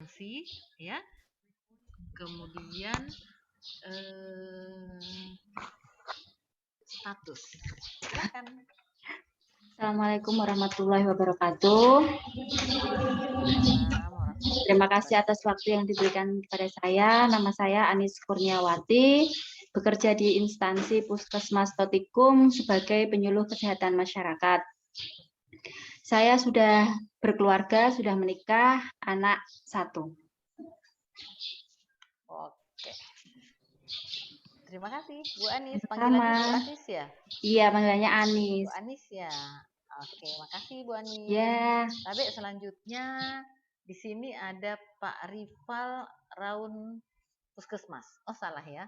sih ya. Kemudian status. Silakan. Assalamualaikum warahmatullahi wabarakatuh. Terima kasih atas waktu yang diberikan kepada saya. Nama saya Anis Kurniawati, bekerja di instansi Puskesmas Totikum sebagai penyuluh kesehatan masyarakat. Saya sudah berkeluarga, sudah menikah, anak 1. Oke. Terima kasih, Bu Anis. Sama. Panggilannya Bu Anis ya? Iya, panggilannya Anis. Bu Anis ya. Oke, makasih Bu Anis. Ya. Tapi selanjutnya di sini ada Pak Rival Raun Puskesmas. Oh, salah ya.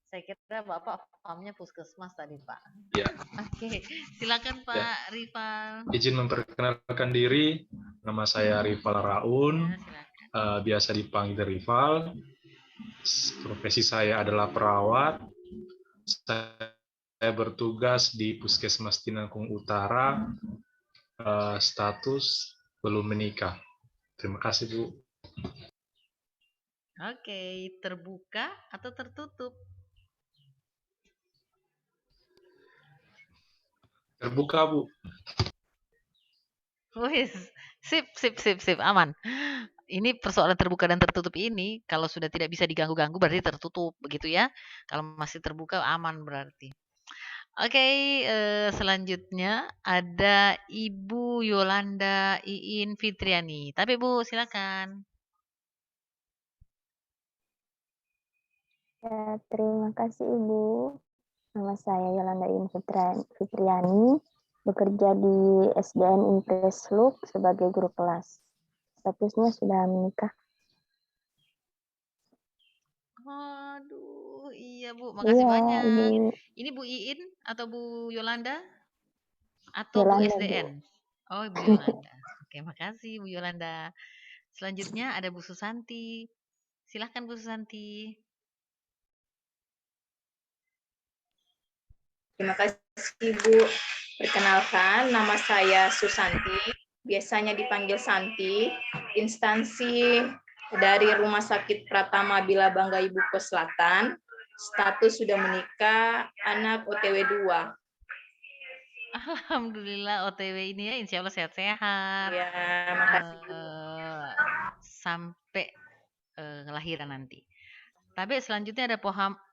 Saya kira Bapak pahamnya Puskesmas tadi, Pak. Ya. Oke, silakan Pak Rival. Izin memperkenalkan diri, nama saya Rival Raun, Ya, biasa dipanggil Rival. Profesi saya adalah perawat. Saya bertugas di Puskesmas Tinangkung Utara, status belum menikah. Terima kasih, Bu. Oke, terbuka atau tertutup? Terbuka, Bu. Wis, sip, aman. Ini persoalan terbuka dan tertutup ini, kalau sudah tidak bisa diganggu-ganggu berarti tertutup, begitu ya. Kalau masih terbuka aman berarti. Oke, selanjutnya ada Ibu Yolanda Iin Fitriani. Tapi Bu, silakan. Ya, terima kasih Ibu. Nama saya Yolanda Iin Fitriani, bekerja di SDN Impresluk sebagai guru kelas. Statusnya sudah menikah. Aduh, iya Bu, makasih Iya, banyak. Ibu. Ini Bu Iin atau Bu Yolanda? Atau Bu Yolanda, SDN? Bu. Oh, Bu Yolanda. Oke, makasih Bu Yolanda. Selanjutnya ada Bu Susanti. Silahkan Bu Susanti. Terima kasih Bu. Perkenalkan, nama saya Susanti, biasanya dipanggil Santi, instansi dari Rumah Sakit Pratama Bila Bangga Ibu Kos Selatan, status sudah menikah, anak OTW 2. Alhamdulillah OTW ini ya, insya Allah sehat-sehat. Ya, makasih. Sampai kelahiran nanti. Tapi selanjutnya ada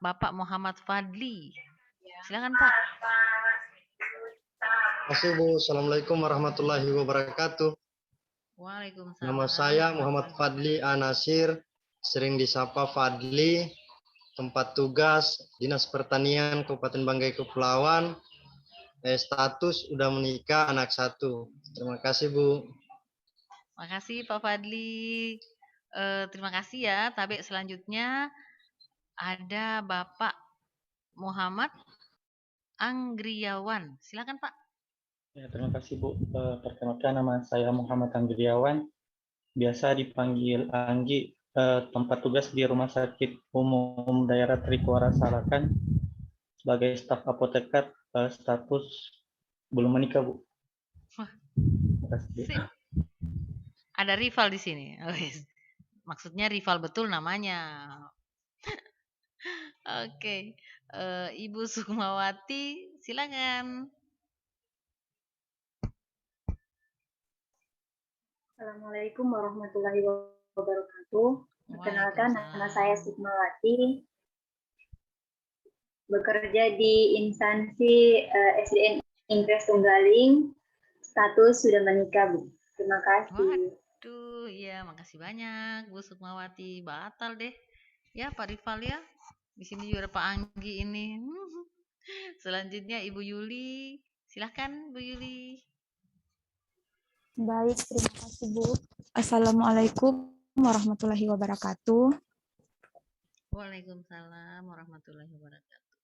Bapak Muhammad Fadli. Silakan Pak. Masih Bu, Assalamualaikum warahmatullahi wabarakatuh. Waalaikumsalam. Nama saya Muhammad Fadli Anasir, sering disapa Fadli, tempat tugas Dinas Pertanian Kabupaten Banggai Kepulauan, status udah menikah, anak 1. Terima kasih Bu. Makasih Pak Fadli. Terima kasih ya. Tapi selanjutnya ada Bapak Muhammad Anggriawan. Silakan Pak. Ya, terima kasih Bu. Perkenalkan nama saya Muhammad Anggriawan, biasa dipanggil Anggi, tempat tugas di Rumah Sakit Umum Daerah Trikuara Salakan sebagai staf apoteker, status belum menikah Bu. Terima kasih Bu. Ada rival di sini. Maksudnya rival betul namanya. Oke. Ibu Sukmawati, silakan. Assalamualaikum warahmatullahi wabarakatuh. Perkenalkan, nama saya Sukmawati, bekerja di instansi SDN Inggris Tunggaling, status sudah menikah, Bu. Terima kasih. Waduh, ya makasih banyak Bu Sukmawati. Batal deh. Ya Pak Rival ya. Di sini juga ada Pak Anggi ini. Selanjutnya Ibu Yuli. Silahkan Bu Yuli. Baik, terima kasih Bu. Assalamualaikum warahmatullahi wabarakatuh. Waalaikumsalam warahmatullahi wabarakatuh.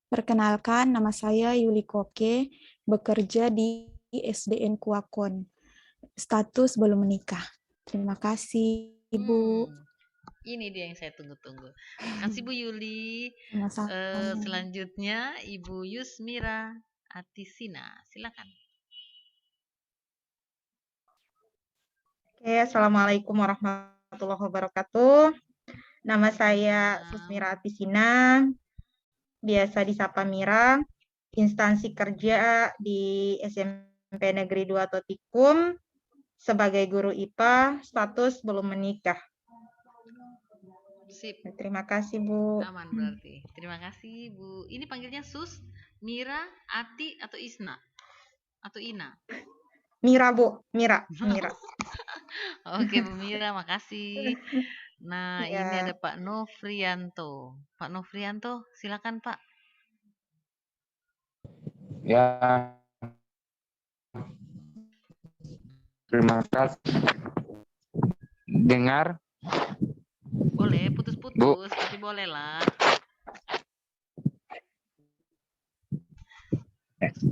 Perkenalkan, nama saya Yuli Koke, bekerja di SDN Kuakon. Status belum menikah. Terima kasih, Ibu. Ini dia yang saya tunggu-tunggu. Kasih Bu Yuli. Selanjutnya Ibu Yusmira Atisina. Silakan. Oke, Assalamualaikum warahmatullahi warahmatullahi wabarakatuh. Nama saya Susmira Atisina, biasa disapa Mira, instansi kerja di SMP Negeri 2 Totikum, sebagai guru IPA, status belum menikah. Sip. Terima kasih, Bu. Aman berarti. Terima kasih, Bu. Ini panggilnya Sus, Mira, Ati, atau Isna? Atau Ina? Mira, Bu. Mira. Oke, Bu Mira, makasih. Nah, Ya. ini ada Pak Nofrianto. Pak Nofrianto, silakan, Pak. Ya, terima kasih. Dengar? Boleh, putus-putus, tapi boleh lah.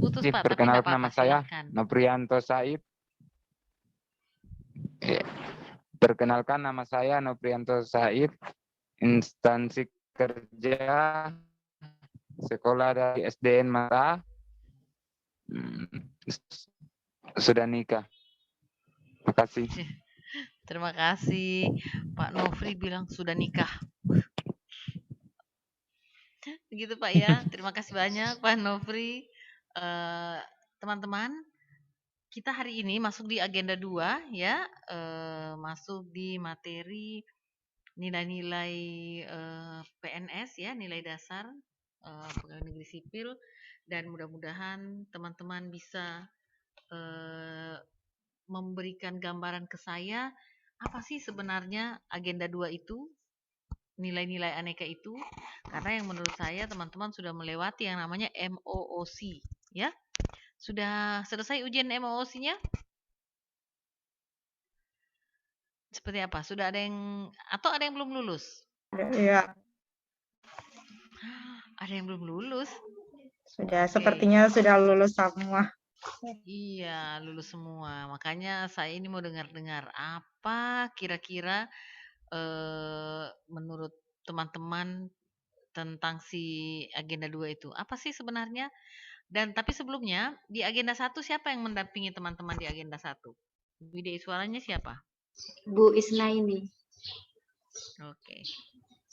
Putus, Pak, tapi enggak Perkenalkan nama apa-apa, saya silakan. Noprianto Said. Perkenalkan nama saya Noprianto Said, instansi kerja sekolah dari SDN Mata. Sudah nikah. Terima kasih. Terima kasih. Pak Nofri bilang sudah nikah. Begitu Pak ya. Terima kasih banyak Pak Nofri. Teman-teman, kita hari ini masuk di agenda 2 ya. Masuk di materi nilai-nilai PNS ya, nilai dasar pegawai negeri sipil, dan mudah-mudahan teman-teman bisa memberikan gambaran ke saya apa sih sebenarnya agenda 2 itu, nilai-nilai aneka itu, karena yang menurut saya teman-teman sudah melewati yang namanya MOOC ya. Sudah selesai ujian MOOC-nya? Seperti apa? Sudah ada yang atau ada yang belum lulus? Iya. Ada yang belum lulus? Sudah, sepertinya sudah lulus semua. Iya, lulus semua. Makanya saya ini mau dengar-dengar apa kira-kira menurut teman-teman tentang si agenda 2 itu. Apa sih sebenarnya? Dan tapi sebelumnya di agenda 1 siapa yang mendampingi teman-teman di agenda 1? Widya suaranya siapa? Bu Isnaini. Oke.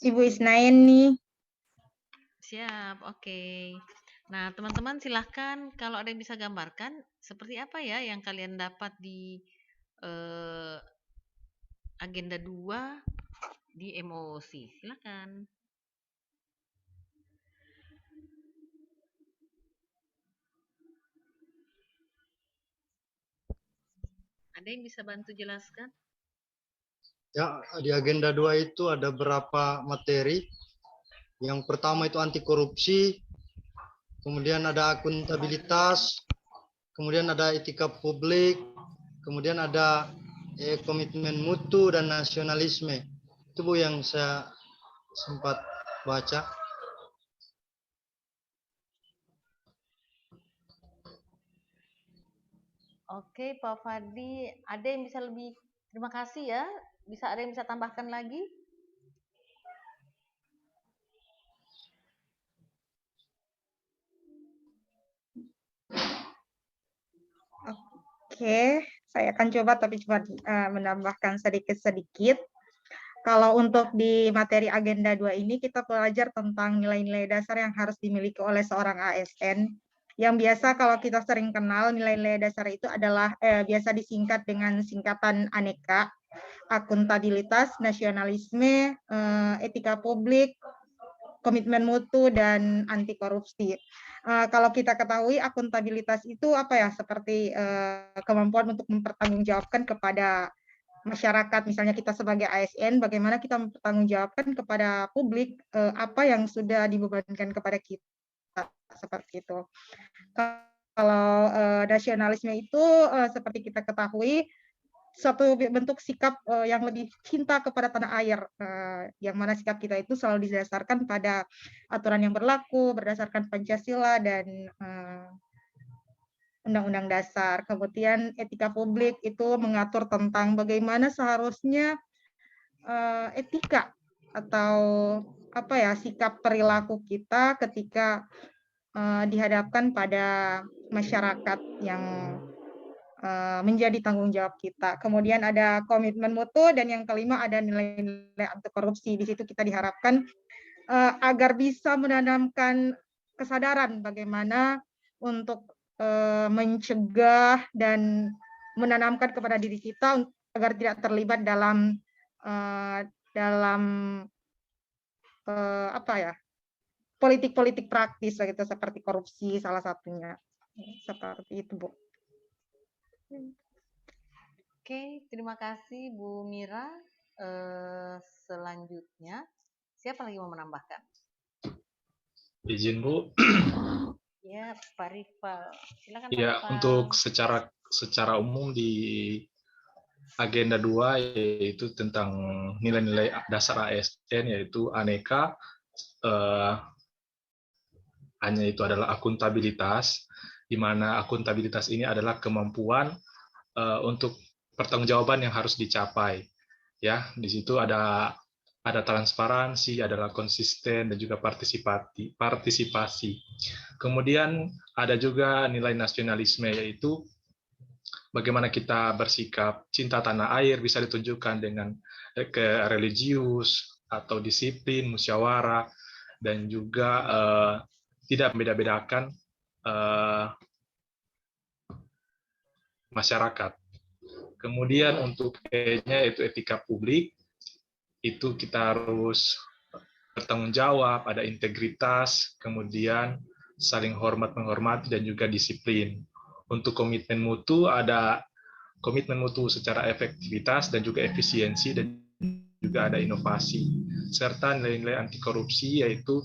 Ibu Isnaini. Siap, oke. Nah, teman-teman silahkan kalau ada yang bisa gambarkan seperti apa ya yang kalian dapat di agenda 2 di MOOC. Silakan. Ada yang bisa bantu jelaskan? Ya, di agenda 2 itu ada beberapa materi. Yang pertama itu anti korupsi, kemudian ada akuntabilitas, kemudian ada etika publik, kemudian ada komitmen mutu dan nasionalisme. Itu Bu yang saya sempat baca. Oke, Pak Fadli, ada yang bisa lebih, terima kasih ya. Bisa ada yang bisa tambahkan lagi? Oke, saya akan coba tapi cuma menambahkan sedikit-sedikit. Kalau untuk di materi agenda 2 ini kita belajar tentang nilai-nilai dasar yang harus dimiliki oleh seorang ASN. Yang biasa kalau kita sering kenal nilai-nilai dasar itu adalah biasa disingkat dengan singkatan aneka, akuntabilitas, nasionalisme, etika publik, komitmen mutu, dan anti korupsi. Kalau kita ketahui akuntabilitas itu apa ya, seperti kemampuan untuk mempertanggungjawabkan kepada masyarakat, misalnya kita sebagai ASN, bagaimana kita mempertanggungjawabkan kepada publik apa yang sudah dibebankan kepada kita, seperti itu. Kalau nasionalisme itu seperti kita ketahui suatu bentuk sikap yang lebih cinta kepada tanah air, yang mana sikap kita itu selalu didasarkan pada aturan yang berlaku berdasarkan Pancasila dan Undang-Undang Dasar. Kemudian etika publik itu mengatur tentang bagaimana seharusnya etika atau apa ya, sikap perilaku kita ketika dihadapkan pada masyarakat yang menjadi tanggung jawab kita. Kemudian ada komitmen mutu, dan yang kelima ada nilai-nilai anti korupsi. Di situ kita diharapkan agar bisa menanamkan kesadaran bagaimana untuk mencegah dan menanamkan kepada diri kita agar tidak terlibat dalam apa ya, politik-politik praktis begitu, seperti korupsi salah satunya. Seperti itu, Bu. Oke, terima kasih Bu Mira. Selanjutnya, siapa lagi mau menambahkan? Izin Bu. Ya, Pak Rifal. Silakan Pak Ya, Rifal. untuk secara umum di agenda 2 yaitu tentang nilai-nilai dasar ASN, yaitu aneka, hanya itu adalah akuntabilitas, di mana akuntabilitas ini adalah kemampuan untuk pertanggungjawaban yang harus dicapai. Ya, di situ ada transparansi, adalah konsisten, dan juga partisipasi. Kemudian ada juga nilai nasionalisme, yaitu bagaimana kita bersikap cinta tanah air bisa ditunjukkan dengan religius atau disiplin, musyawarah, dan juga tidak membeda-bedakan masyarakat. Kemudian untuk E-nya itu etika publik, itu kita harus bertanggung jawab, ada integritas, kemudian saling hormat menghormati, dan juga disiplin. Untuk komitmen mutu, ada komitmen mutu secara efektivitas dan juga efisiensi, dan juga ada inovasi. Serta nilai-nilai anti korupsi, yaitu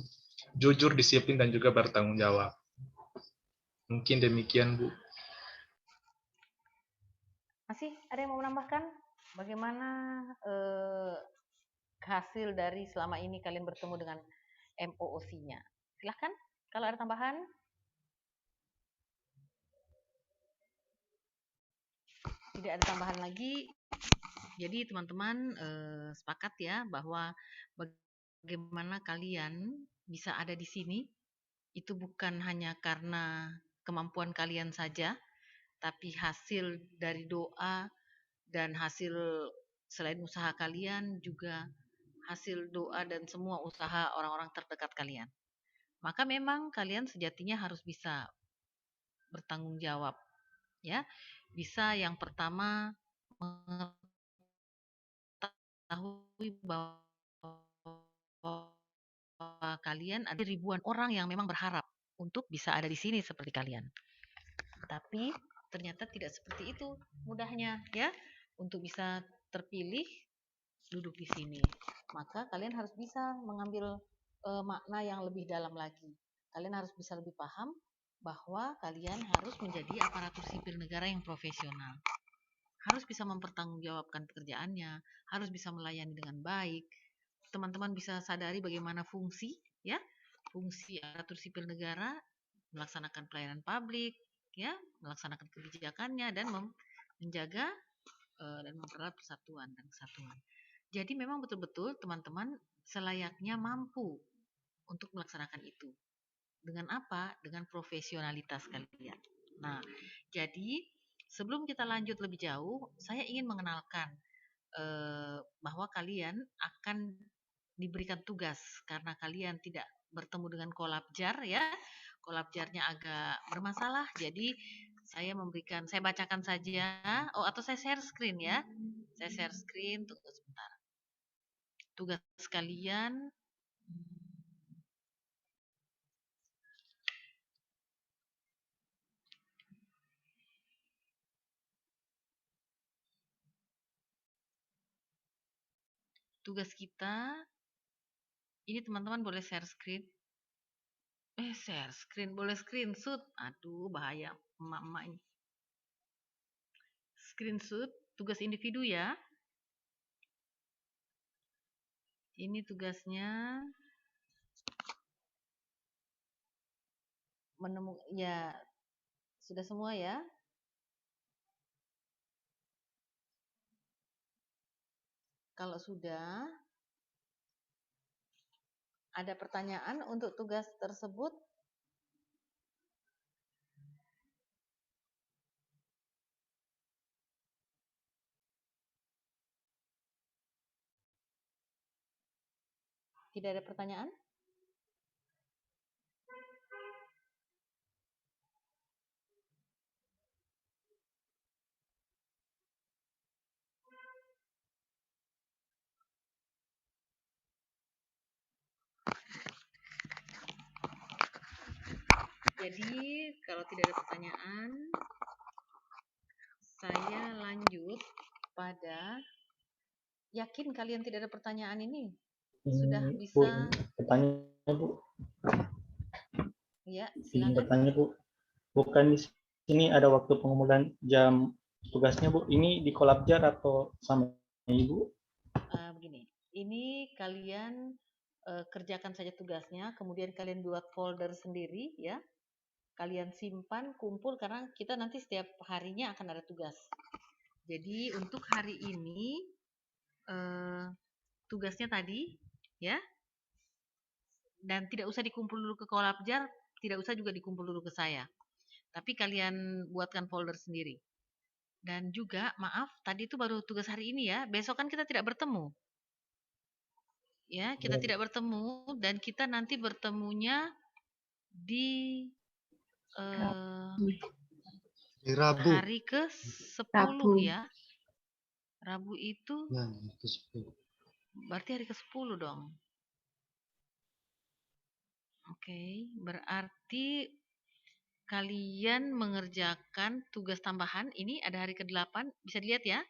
jujur, disiplin, dan juga bertanggung jawab. Mungkin demikian, Bu. Masih ada yang mau menambahkan? Bagaimana hasil dari selama ini kalian bertemu dengan MOOC-nya? Silahkan, kalau ada tambahan. Tidak ada tambahan lagi. Jadi teman-teman sepakat ya bahwa bagaimana kalian bisa ada di sini itu bukan hanya karena kemampuan kalian saja, tapi hasil dari doa dan hasil selain usaha kalian juga hasil doa dan semua usaha orang-orang terdekat kalian. Maka memang kalian sejatinya harus bisa bertanggung jawab, ya. Bisa yang pertama mengetahui bahwa kalian ada ribuan orang yang memang berharap untuk bisa ada di sini seperti kalian. Tapi ternyata tidak seperti itu mudahnya, ya. Untuk bisa terpilih duduk di sini, maka kalian harus bisa mengambil makna yang lebih dalam lagi. Kalian harus bisa lebih paham bahwa kalian harus menjadi aparatur sipil negara yang profesional. Harus bisa mempertanggungjawabkan pekerjaannya, harus bisa melayani dengan baik. Teman-teman bisa sadari bagaimana fungsi, ya, fungsi aparatur sipil negara, melaksanakan pelayanan publik, ya, melaksanakan kebijakannya, dan menjaga dan mempererat persatuan dan kesatuan. Jadi memang betul-betul teman-teman selayaknya mampu untuk melaksanakan itu. Dengan apa? Dengan profesionalitas kalian. Nah, jadi sebelum kita lanjut lebih jauh, saya ingin mengenalkan bahwa kalian akan diberikan tugas karena kalian tidak bertemu dengan kolabjar, ya. Kolabjarnya agak bermasalah, jadi saya bacakan saja. Oh, atau saya share screen ya. Saya share screen, tunggu sebentar. Tugas kalian tugas kita ini, teman-teman boleh share screen. Share screen, boleh screenshot. Aduh, bahaya emak-emak ini. Screenshot tugas individu ya. Ini tugasnya ya, sudah semua ya. Kalau sudah, ada pertanyaan untuk tugas tersebut? Tidak ada pertanyaan? Jadi, kalau tidak ada pertanyaan, saya lanjut pada, yakin kalian tidak ada pertanyaan ini? Sudah Bu, bisa, pertanyaan Bu, ya izin silakan. bertanya Bu. Bukan di sini ada waktu pengumpulan jam tugasnya Bu. Ini di Kolabjar atau sama Ibu? Begini, ini kalian kerjakan saja tugasnya, kemudian kalian buat folder sendiri ya. Kalian simpan, kumpul, karena kita nanti setiap harinya akan ada tugas. Jadi untuk hari ini tugasnya tadi ya, dan tidak usah dikumpul dulu ke Kolabjar, tidak usah juga dikumpul dulu ke saya, tapi kalian buatkan folder sendiri. Dan juga maaf, tadi itu baru tugas hari ini ya, besok kan kita tidak bertemu ya, kita tidak bertemu, dan kita nanti bertemunya di Rabu. hari ke-10 ya. Rabu itu Nah, ke-10. berarti hari ke-10 dong. Oke, berarti kalian mengerjakan tugas tambahan. Ini ada hari ke-8, bisa dilihat ya.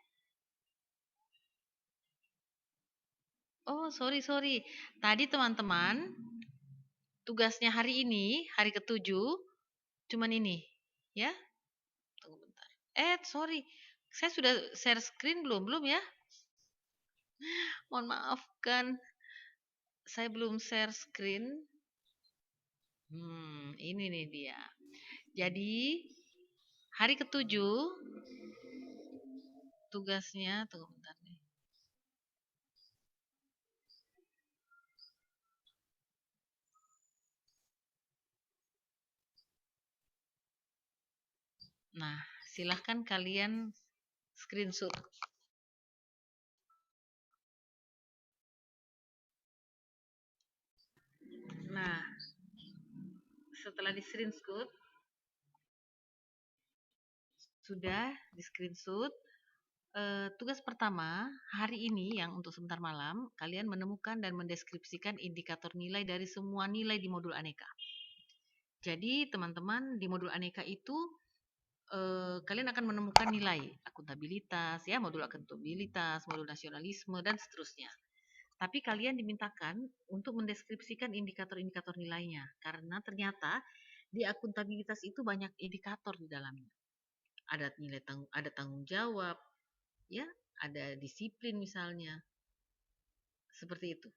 Oh, sorry. Tadi teman-teman, tugasnya hari ini, hari ke-7, cuman ini. Ya, tunggu bentar. Sorry, saya sudah share screen belum? Belum ya? Mohon maafkan, saya belum share screen. Ini nih dia. Jadi, hari ke-7, tugasnya, tunggu bentar nih. Nah, silahkan kalian screenshot. Nah, setelah di screenshot, sudah di screenshot, tugas pertama hari ini yang untuk sebentar malam, kalian menemukan dan mendeskripsikan indikator nilai dari semua nilai di modul aneka. Jadi teman-teman di modul aneka itu kalian akan menemukan nilai akuntabilitas, ya, modul akuntabilitas, modul nasionalisme, dan seterusnya. Tapi kalian dimintakan untuk mendeskripsikan indikator-indikator nilainya, karena ternyata di akuntabilitas itu banyak indikator di dalamnya. Ada nilai ada tanggung jawab, ya, ada disiplin misalnya, seperti itu.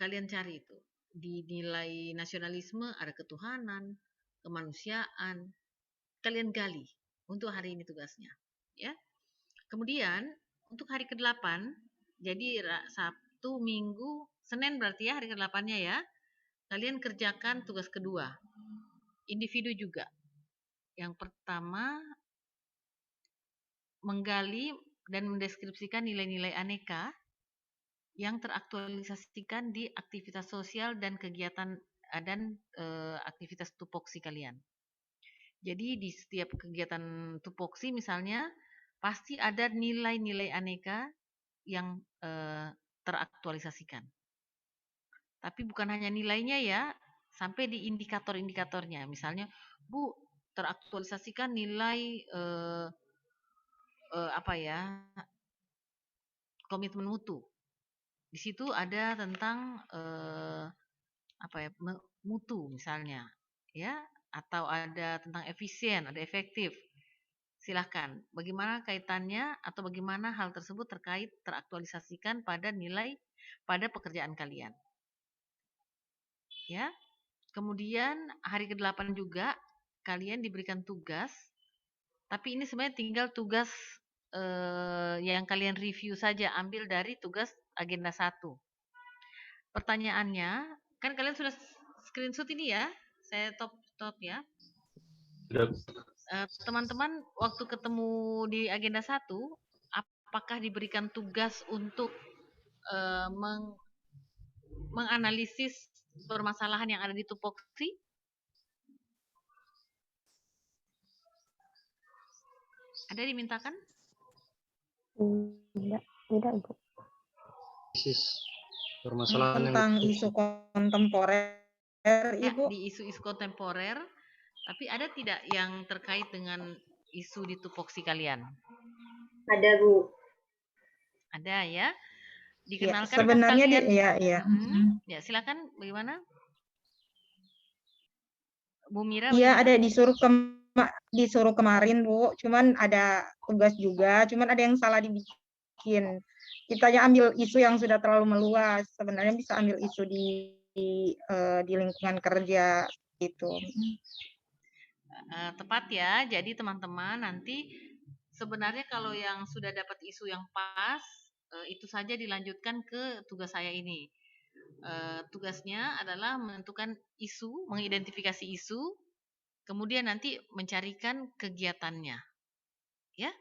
Kalian cari itu. Di nilai nasionalisme ada ketuhanan, kemanusiaan. Kalian gali untuk hari ini tugasnya, ya. Kemudian untuk hari ke-8, jadi Sabtu, Minggu, Senin berarti ya hari ke-8-nya ya. Kalian kerjakan tugas kedua. Individu juga. Yang pertama, menggali dan mendeskripsikan nilai-nilai aneka yang teraktualisasikan di aktivitas sosial dan kegiatan dan aktivitas tupoksi kalian. Jadi di setiap kegiatan tupoksi misalnya pasti ada nilai-nilai aneka yang teraktualisasikan. Tapi bukan hanya nilainya ya, sampai di indikator-indikatornya. Misalnya, Bu, teraktualisasikan nilai komitmen mutu. Di situ ada tentang mutu misalnya, ya, atau ada tentang efisien, ada efektif. Silahkan, bagaimana kaitannya atau bagaimana hal tersebut teraktualisasikan pada nilai pada pekerjaan kalian. Ya. Kemudian hari ke-8 juga kalian diberikan tugas, tapi ini sebenarnya tinggal tugas yang kalian review saja, ambil dari tugas agenda 1. Pertanyaannya, kan kalian sudah screenshot ini ya, saya top ya. Teman-teman waktu ketemu di agenda 1, apakah diberikan tugas untuk menganalisis permasalahan yang ada di tupoksi? Ada dimintakan? Tidak, Ibu. Permasalahan Tentang isu kontemporer, Ya, Ibu. di isu-isu kontemporer, tapi ada tidak yang terkait dengan isu di tupoksi kalian? Ada, Bu. Ada ya? Ya, Dikenalkan sebenarnya kalian? iya. Ya, silakan. Bagaimana? Bu Mira? Iya, bagaimana? ada disuruh kemarin, Bu. Cuman ada tugas juga, cuman ada yang salah dibikin. Kitanya ambil isu yang sudah terlalu meluas. Sebenarnya bisa ambil isu di lingkungan kerja gitu. Tepat ya. Jadi teman-teman nanti sebenarnya kalau yang sudah dapat isu yang pas, itu saja dilanjutkan ke tugas saya ini. Tugasnya adalah menentukan isu, mengidentifikasi isu, kemudian nanti mencarikan kegiatannya. Ya,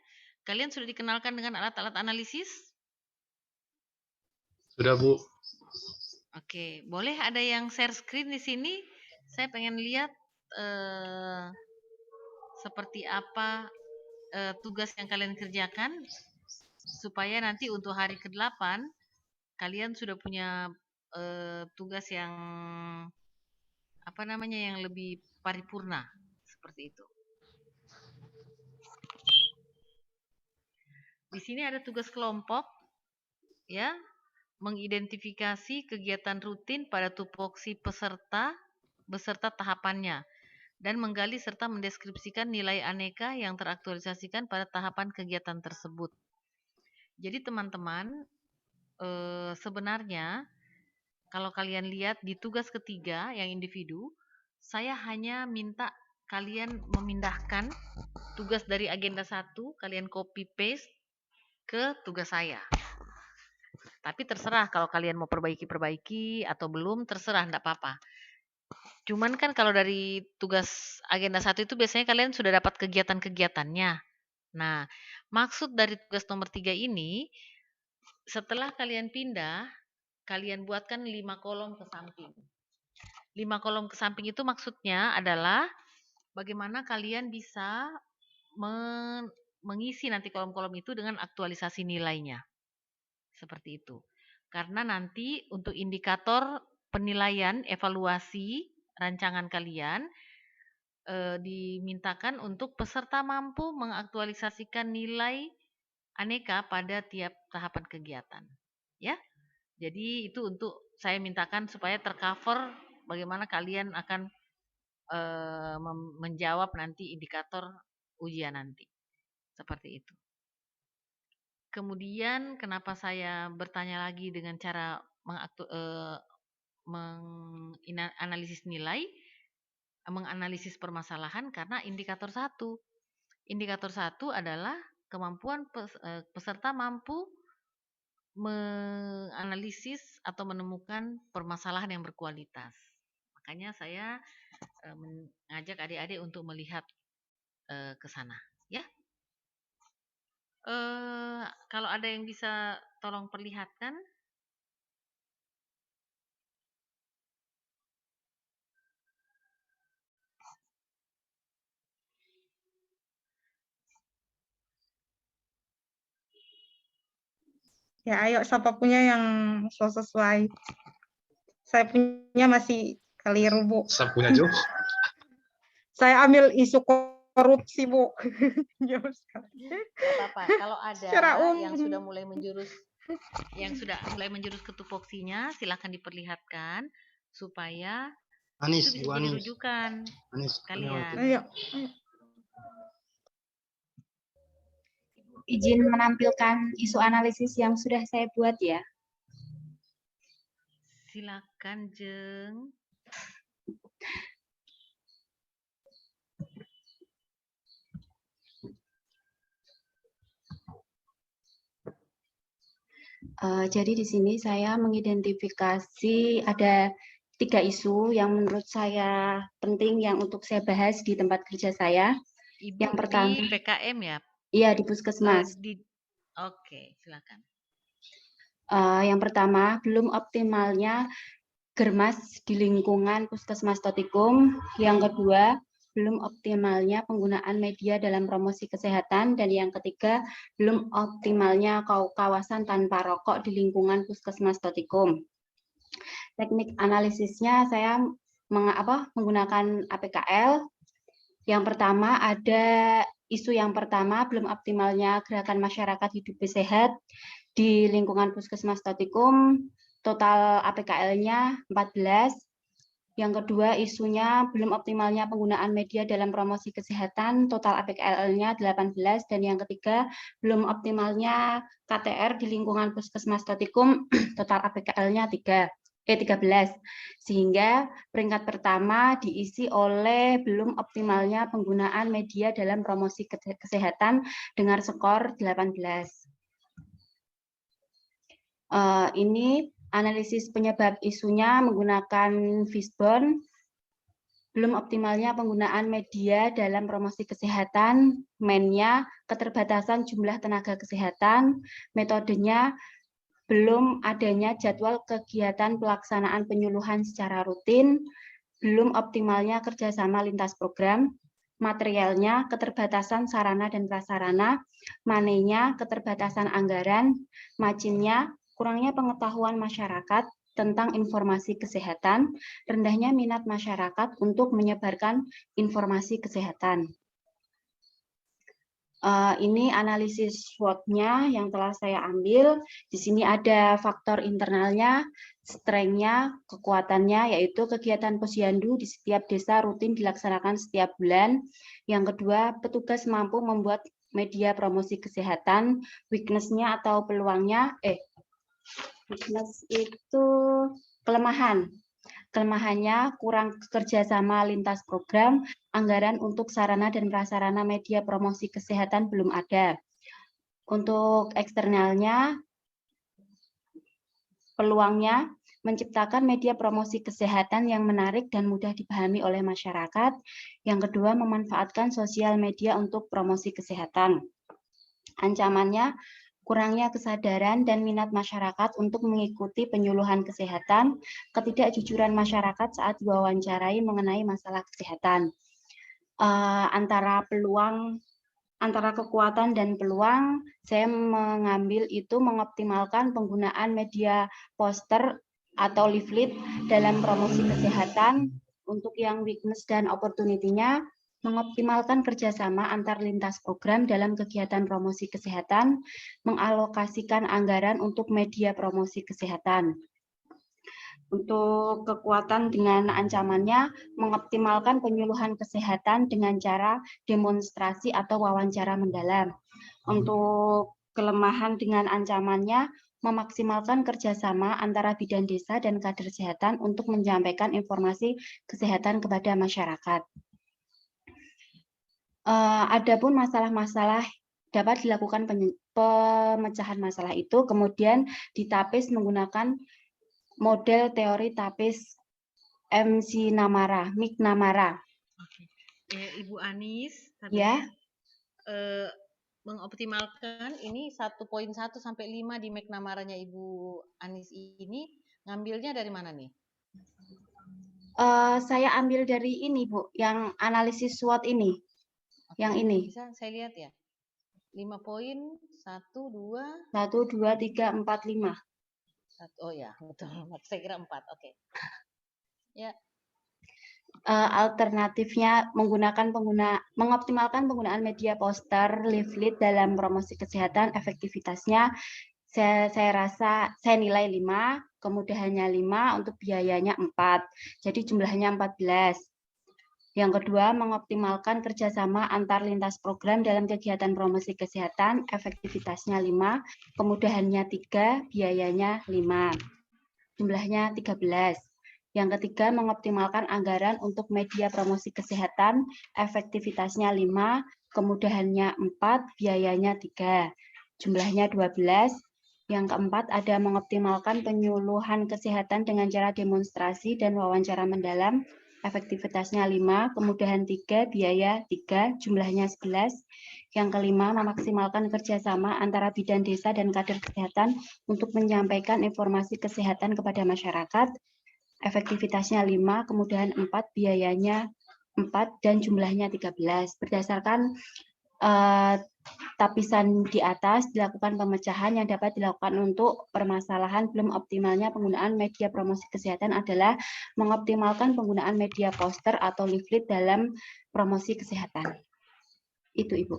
kalian sudah dikenalkan dengan alat-alat analisis? Sudah, Bu. Oke, boleh ada yang share screen di sini? Saya pengen lihat seperti apa tugas yang kalian kerjakan supaya nanti untuk hari ke-8 kalian sudah punya tugas yang yang lebih paripurna seperti itu. Di sini ada tugas kelompok ya, mengidentifikasi kegiatan rutin pada tupoksi peserta beserta tahapannya dan menggali serta mendeskripsikan nilai aneka yang teraktualisasikan pada tahapan kegiatan tersebut. Jadi teman-teman, sebenarnya kalau kalian lihat di tugas ketiga yang individu, saya hanya minta kalian memindahkan tugas dari agenda 1, kalian copy paste ke tugas saya. Tapi terserah kalau kalian mau perbaiki atau belum, terserah, enggak apa-apa. Cuman kan kalau dari tugas agenda 1 itu biasanya kalian sudah dapat kegiatan-kegiatannya. Nah, maksud dari tugas nomor 3 ini, setelah kalian pindah, kalian buatkan 5 kolom ke samping. 5 kolom ke samping itu maksudnya adalah bagaimana kalian bisa mengisi nanti kolom-kolom itu dengan aktualisasi nilainya. Seperti itu. Karena nanti untuk indikator penilaian evaluasi rancangan kalian dimintakan untuk peserta mampu mengaktualisasikan nilai aneka pada tiap tahapan kegiatan. Ya. Jadi itu untuk saya mintakan supaya tercover bagaimana kalian akan menjawab nanti indikator ujian nanti. Seperti itu. Kemudian kenapa saya bertanya lagi dengan cara menganalisis nilai, menganalisis permasalahan karena indikator 1. Indikator 1 adalah kemampuan peserta mampu menganalisis atau menemukan permasalahan yang berkualitas. Makanya saya mengajak adik-adik untuk melihat ke sana, ya. Kalau ada yang bisa tolong perlihatkan. Ya, ayo siapa punya yang sesuai. Saya punya masih keliru, Bu. Saya punya juga. Saya ambil isu korupsi, Bu. Apa-apa. Kalau ada yang sudah mulai menjurus ke tupoksinya, silakan diperlihatkan supaya itu bisa jadi rujukan kalian. Ayo. Izin menampilkan isu analisis yang sudah saya buat ya. Silakan, Jeng. Jadi di sini saya mengidentifikasi ada 3 isu yang menurut saya penting yang untuk saya bahas di tempat kerja saya. Ibu yang pertama di PKM ya? Iya, di puskesmas. Oke, silakan. Yang pertama, belum optimalnya germas di lingkungan Puskesmas Totikum. Yang kedua, belum optimalnya penggunaan media dalam promosi kesehatan. Dan yang ketiga, belum optimalnya kawasan tanpa rokok di lingkungan Puskesmas Totikum. Teknik analisisnya saya menggunakan APKL. Yang pertama ada isu yang pertama, belum optimalnya gerakan masyarakat hidup sehat di lingkungan Puskesmas Totikum. Total APKL-nya 14. Yang kedua, isunya belum optimalnya penggunaan media dalam promosi kesehatan, total APKL-nya 18. Dan yang ketiga, belum optimalnya KTR di lingkungan Puskesmas Totikum, total APKL-nya 13. Sehingga peringkat pertama diisi oleh belum optimalnya penggunaan media dalam promosi kesehatan dengan skor 18. Ini analisis penyebab isunya menggunakan Fishbone. Belum optimalnya penggunaan media dalam promosi kesehatan, mainnya keterbatasan jumlah tenaga kesehatan, metodenya belum adanya jadwal kegiatan pelaksanaan penyuluhan secara rutin, belum optimalnya kerjasama lintas program, materialnya keterbatasan sarana dan prasarana, money-nya keterbatasan anggaran, margin-nya kurangnya pengetahuan masyarakat tentang informasi kesehatan, rendahnya minat masyarakat untuk menyebarkan informasi kesehatan. Ini analisis SWOT-nya yang telah saya ambil. Di sini ada faktor internalnya, strength-nya, kekuatannya, yaitu kegiatan posyandu di setiap desa rutin dilaksanakan setiap bulan. Yang kedua, petugas mampu membuat media promosi kesehatan. Weakness-nya atau peluangnya, weakness itu kelemahan. Kelemahannya kurang kerjasama lintas program, anggaran untuk sarana dan prasarana media promosi kesehatan belum ada. Untuk eksternalnya, peluangnya menciptakan media promosi kesehatan yang menarik dan mudah dipahami oleh masyarakat. Yang kedua, memanfaatkan sosial media untuk promosi kesehatan. Ancamannya, kurangnya kesadaran dan minat masyarakat untuk mengikuti penyuluhan kesehatan, ketidakjujuran masyarakat saat diwawancarai mengenai masalah kesehatan. Antara kekuatan dan peluang, saya mengambil itu mengoptimalkan penggunaan media poster atau leaflet dalam promosi kesehatan. Untuk yang weakness dan opportunity-nya, mengoptimalkan kerjasama antar lintas program dalam kegiatan promosi kesehatan, mengalokasikan anggaran untuk media promosi kesehatan. Untuk kekuatan dengan ancamannya, mengoptimalkan penyuluhan kesehatan dengan cara demonstrasi atau wawancara mendalam. Untuk kelemahan dengan ancamannya, memaksimalkan kerjasama antara bidan desa dan kader kesehatan untuk menyampaikan informasi kesehatan kepada masyarakat. Adapun masalah-masalah dapat dilakukan pemecahan masalah itu, kemudian ditapis menggunakan model teori tapis McNamara. Ibu Anis, ya, mengoptimalkan ini 1.1 sampai 5 di McNamara-nya Ibu Anis ini ngambilnya dari mana nih? Saya ambil dari ini, Bu, yang analisis SWOT ini. Yang ini. Bisa saya lihat ya. 5 poin, 1, 2. 1, 2, 3, 4, 5. Oh ya, betul. Saya kira 4, oke. Ya. Alternatifnya mengoptimalkan penggunaan media poster, leaflet dalam promosi kesehatan, efektivitasnya saya rasa saya nilai 5, kemudahannya 5, untuk biayanya 4. Jadi jumlahnya 14. Yang kedua, mengoptimalkan kerjasama antar lintas program dalam kegiatan promosi kesehatan, efektivitasnya 5, kemudahannya 3, biayanya 5. Jumlahnya 13. Yang ketiga, mengoptimalkan anggaran untuk media promosi kesehatan, efektivitasnya 5, kemudahannya 4, biayanya 3. Jumlahnya 12. Yang keempat, ada mengoptimalkan penyuluhan kesehatan dengan cara demonstrasi dan wawancara mendalam, efektivitasnya 5, kemudahan 3, biaya 3, jumlahnya 11. Yang kelima, memaksimalkan kerjasama antara bidan desa dan kader kesehatan untuk menyampaikan informasi kesehatan kepada masyarakat, efektivitasnya 5, kemudahan 4, biayanya 4, dan jumlahnya 13. Berdasarkan tapisan di atas, dilakukan pemecahan yang dapat dilakukan untuk permasalahan belum optimalnya penggunaan media promosi kesehatan adalah mengoptimalkan penggunaan media poster atau leaflet dalam promosi kesehatan. Itu, Ibu.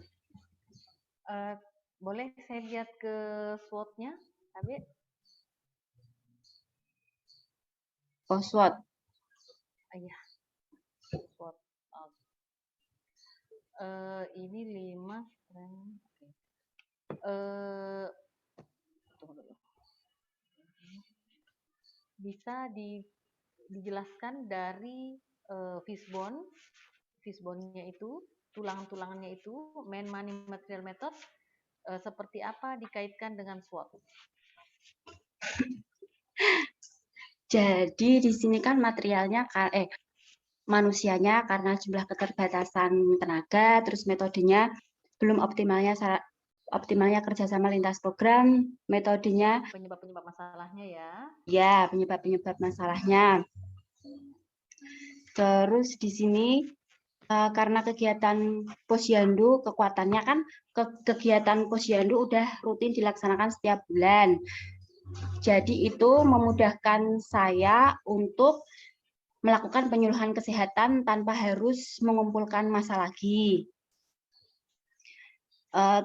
Boleh saya lihat ke SWOT-nya, Abi? Oh, SWOT. Iya, SWOT. Ini 5. Tunggu dulu. Bisa dijelaskan dari fishbone-nya itu, tulangan-tulangannya itu, main money material method, seperti apa dikaitkan dengan SWOT? Jadi di sini kan materialnya manusianya karena jumlah keterbatasan tenaga, terus metodenya belum optimalnya kerjasama lintas program, metodenya penyebab-penyebab masalahnya ya. Ya, penyebab-penyebab masalahnya. Terus di sini karena kegiatan posyandu kekuatannya kan kegiatan posyandu udah rutin dilaksanakan setiap bulan. Jadi itu memudahkan saya untuk melakukan penyuluhan kesehatan tanpa harus mengumpulkan massa lagi.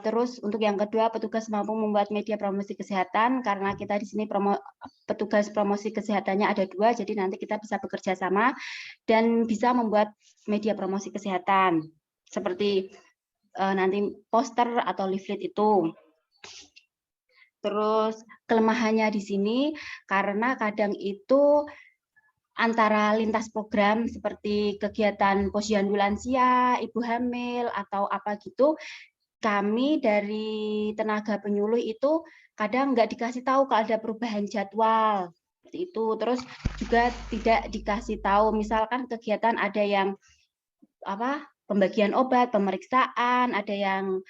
Terus untuk yang kedua, petugas mampu membuat media promosi kesehatan karena kita di sini petugas promosi kesehatannya ada 2, jadi nanti kita bisa bekerja sama dan bisa membuat media promosi kesehatan seperti nanti poster atau leaflet itu. Terus kelemahannya di sini karena kadang itu antara lintas program seperti kegiatan posyandu lansia, ibu hamil, atau apa gitu, kami dari tenaga penyuluh itu kadang nggak dikasih tahu kalau ada perubahan jadwal. Seperti itu. Terus juga tidak dikasih tahu, misalkan kegiatan ada yang pembagian obat, pemeriksaan, ada yang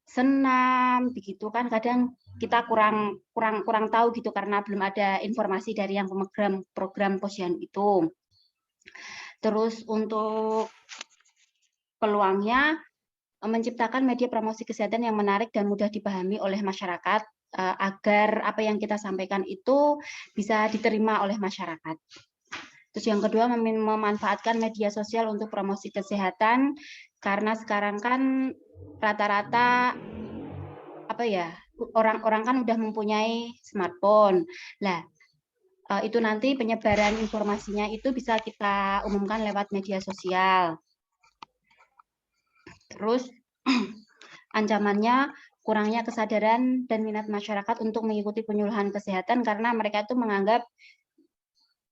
senam, begitu kan kadang kita kurang tahu gitu karena belum ada informasi dari yang pemegang program posyandu itu. Terus untuk peluangnya menciptakan media promosi kesehatan yang menarik dan mudah dipahami oleh masyarakat agar apa yang kita sampaikan itu bisa diterima oleh masyarakat. Terus yang kedua, memanfaatkan media sosial untuk promosi kesehatan karena sekarang kan rata-rata orang-orang kan udah mempunyai smartphone. Nah, itu nanti penyebaran informasinya itu bisa kita umumkan lewat media sosial. Terus ancamannya kurangnya kesadaran dan minat masyarakat untuk mengikuti penyuluhan kesehatan karena mereka itu menganggap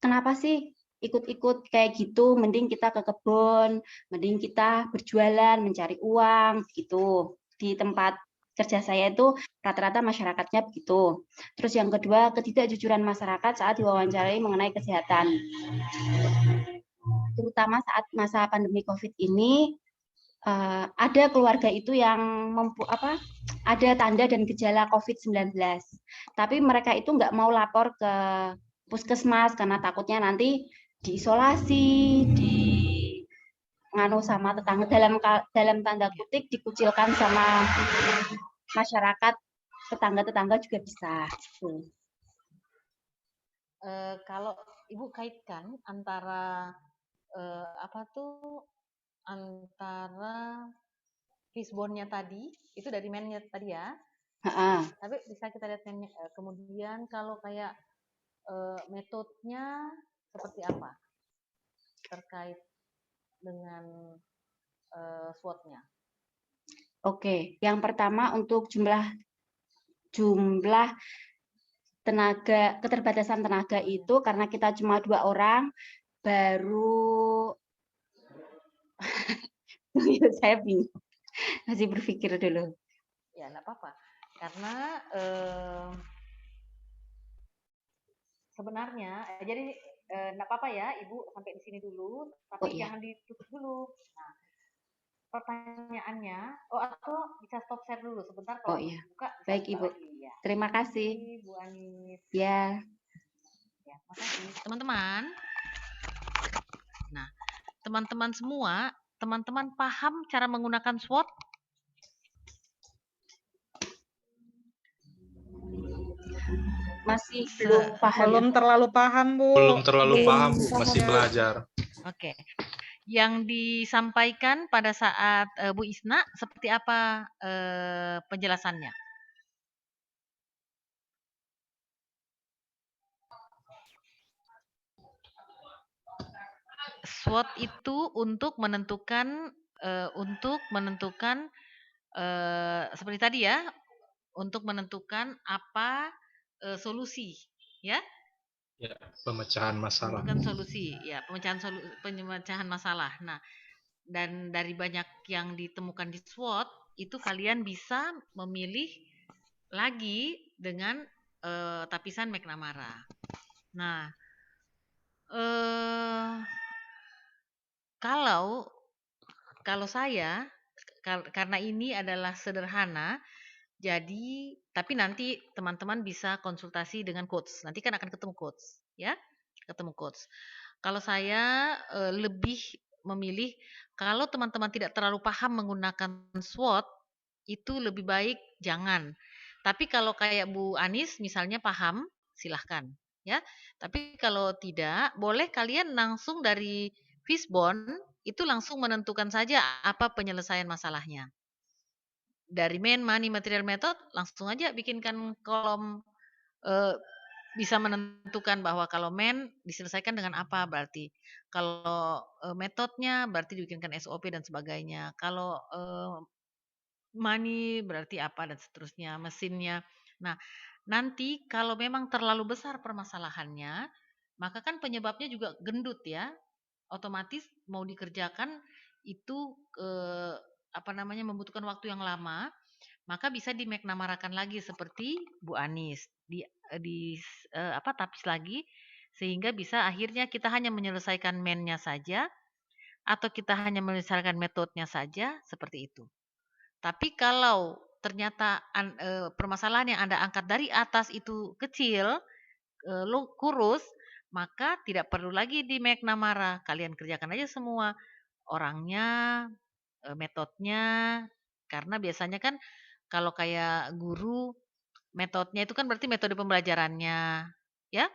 kenapa sih ikut-ikut kayak gitu, mending kita ke kebun, mending kita berjualan, mencari uang gitu. Di tempat kerja saya itu rata-rata masyarakatnya begitu. Terus yang kedua, ketidakjujuran masyarakat saat diwawancarai mengenai kesehatan. Terutama saat masa pandemi COVID ini, ada keluarga itu yang ada tanda dan gejala COVID-19. Tapi mereka itu nggak mau lapor ke puskesmas karena takutnya nanti diisolasi, sama tetangga, dalam tanda kutip dikucilkan sama masyarakat, tetangga juga bisa. Kalau Ibu kaitkan antara antara fishbone-nya tadi, itu dari man-nya tadi ya. Tapi bisa kita lihat man-nya. Kemudian kalau kayak metodenya seperti apa terkait dengan SWOT-nya? Oke, yang pertama untuk jumlah tenaga, keterbatasan tenaga itu karena kita cuma 2 orang, baru saya bingung, masih berpikir dulu. Ya, enggak apa-apa. Karena sebenarnya, jadi enggak apa-apa ya, Ibu sampai di sini dulu, tapi jangan ditutup dulu. Nah, pertanyaannya, atau bisa stop share dulu sebentar kalau buka. Baik, Ibu. Ya. Terima kasih. Bu Anis. Ya. Ya, makasih. Teman-teman, teman-teman semua, teman-teman paham cara menggunakan SWOT? Masih belum paham. Belum terlalu paham, Bu. Belum terlalu Belum paham, Bu. Masih paham. belajar. Oke. Yang disampaikan pada saat Bu Isna seperti apa penjelasannya? SWOT itu untuk menentukan seperti tadi ya, untuk menentukan apa solusi, ya. Ya, pemecahan masalah. Menentukan solusi, ya, pemecahan masalah. Nah, dan dari banyak yang ditemukan di SWOT, itu kalian bisa memilih lagi dengan tapisan McNamara. Nah, kalau saya karena ini adalah sederhana, jadi tapi nanti teman-teman bisa konsultasi dengan coach. Nanti kan akan ketemu coach, ya. Ketemu coach. Kalau saya lebih memilih kalau teman-teman tidak terlalu paham menggunakan SWOT, itu lebih baik jangan. Tapi kalau kayak Bu Anis misalnya paham, silahkan, ya. Tapi kalau tidak, boleh kalian langsung dari Fishbone itu langsung menentukan saja apa penyelesaian masalahnya. Dari main, money, material, method, langsung aja bikinkan kolom bisa menentukan bahwa kalau main diselesaikan dengan apa berarti. Kalau metodenya berarti dibikinkan SOP dan sebagainya. Kalau money berarti apa dan seterusnya, mesinnya. Nah, nanti kalau memang terlalu besar permasalahannya, maka kan penyebabnya juga gendut ya. Otomatis mau dikerjakan itu membutuhkan waktu yang lama, maka bisa di McNamarakan lagi seperti Bu Anis tapis lagi sehingga bisa akhirnya kita hanya menyelesaikan main-nya saja atau kita hanya menyelesaikan metodenya saja seperti itu. Tapi kalau ternyata permasalahan yang Anda angkat dari atas itu kecil, kurus, maka tidak perlu lagi di McNamara. Kalian kerjakan aja semua. Orangnya, metodenya, karena biasanya kan kalau kayak guru, metodenya itu kan berarti metode pembelajarannya, ya.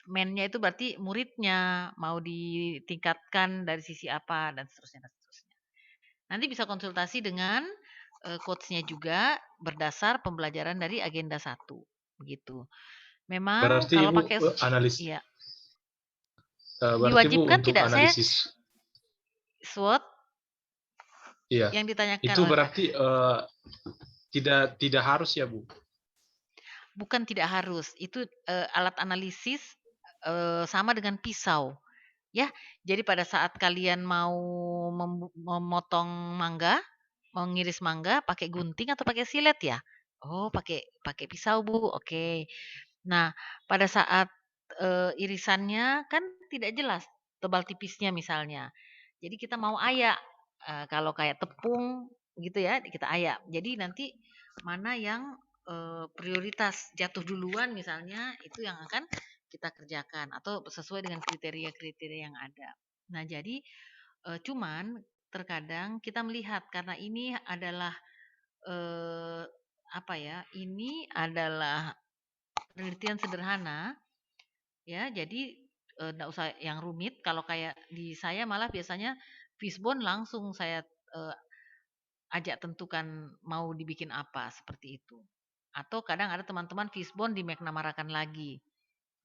Main-nya itu berarti muridnya, mau ditingkatkan dari sisi apa, dan seterusnya, dan seterusnya. Nanti bisa konsultasi dengan coach-nya juga berdasar pembelajaran dari agenda 1. Begitu. Memang Berarti kalau Ibu pakai analis. iya. Berarti Bu Diwajibkan untuk tidak saya analisis SWOT iya. yang ditanyakan Itu oleh Pak. berarti tidak harus ya, Bu? Bukan tidak harus. Itu alat analisis sama dengan pisau. Ya, jadi pada saat kalian mau memotong mangga, mau ngiris mangga pakai gunting atau pakai silet ya? Oh, pakai pisau, Bu. Oke. Nah, pada saat irisannya kan tidak jelas tebal tipisnya misalnya. Jadi kita mau ayak. Kalau kayak tepung gitu ya, kita ayak. Jadi nanti mana yang prioritas jatuh duluan misalnya itu yang akan kita kerjakan atau sesuai dengan kriteria-kriteria yang ada. Nah, jadi cuman terkadang kita melihat karena ini adalah ini adalah penelitian sederhana ya. Jadi enggak usah yang rumit. Kalau kayak di saya malah biasanya Fishbone langsung saya ajak tentukan mau dibikin apa seperti itu. Atau kadang ada teman-teman Fishbone di McNamarakan lagi.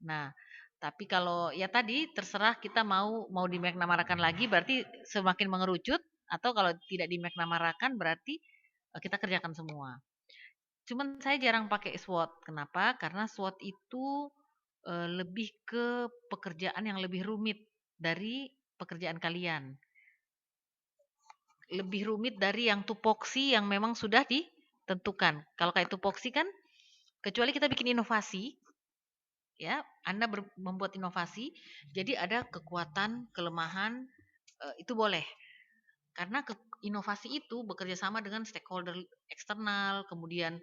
Nah, tapi kalau ya tadi terserah kita mau di McNamarakan lagi berarti semakin mengerucut atau kalau tidak di McNamarakan berarti kita kerjakan semua. Cuman saya jarang pakai SWOT. Kenapa? Karena SWOT itu lebih ke pekerjaan yang lebih rumit dari pekerjaan kalian. Lebih rumit dari yang tupoksi yang memang sudah ditentukan. Kalau kayak tupoksi kan kecuali kita bikin inovasi, ya, Anda membuat inovasi, jadi ada kekuatan, kelemahan, itu boleh. Karena inovasi itu bekerja sama dengan stakeholder eksternal, kemudian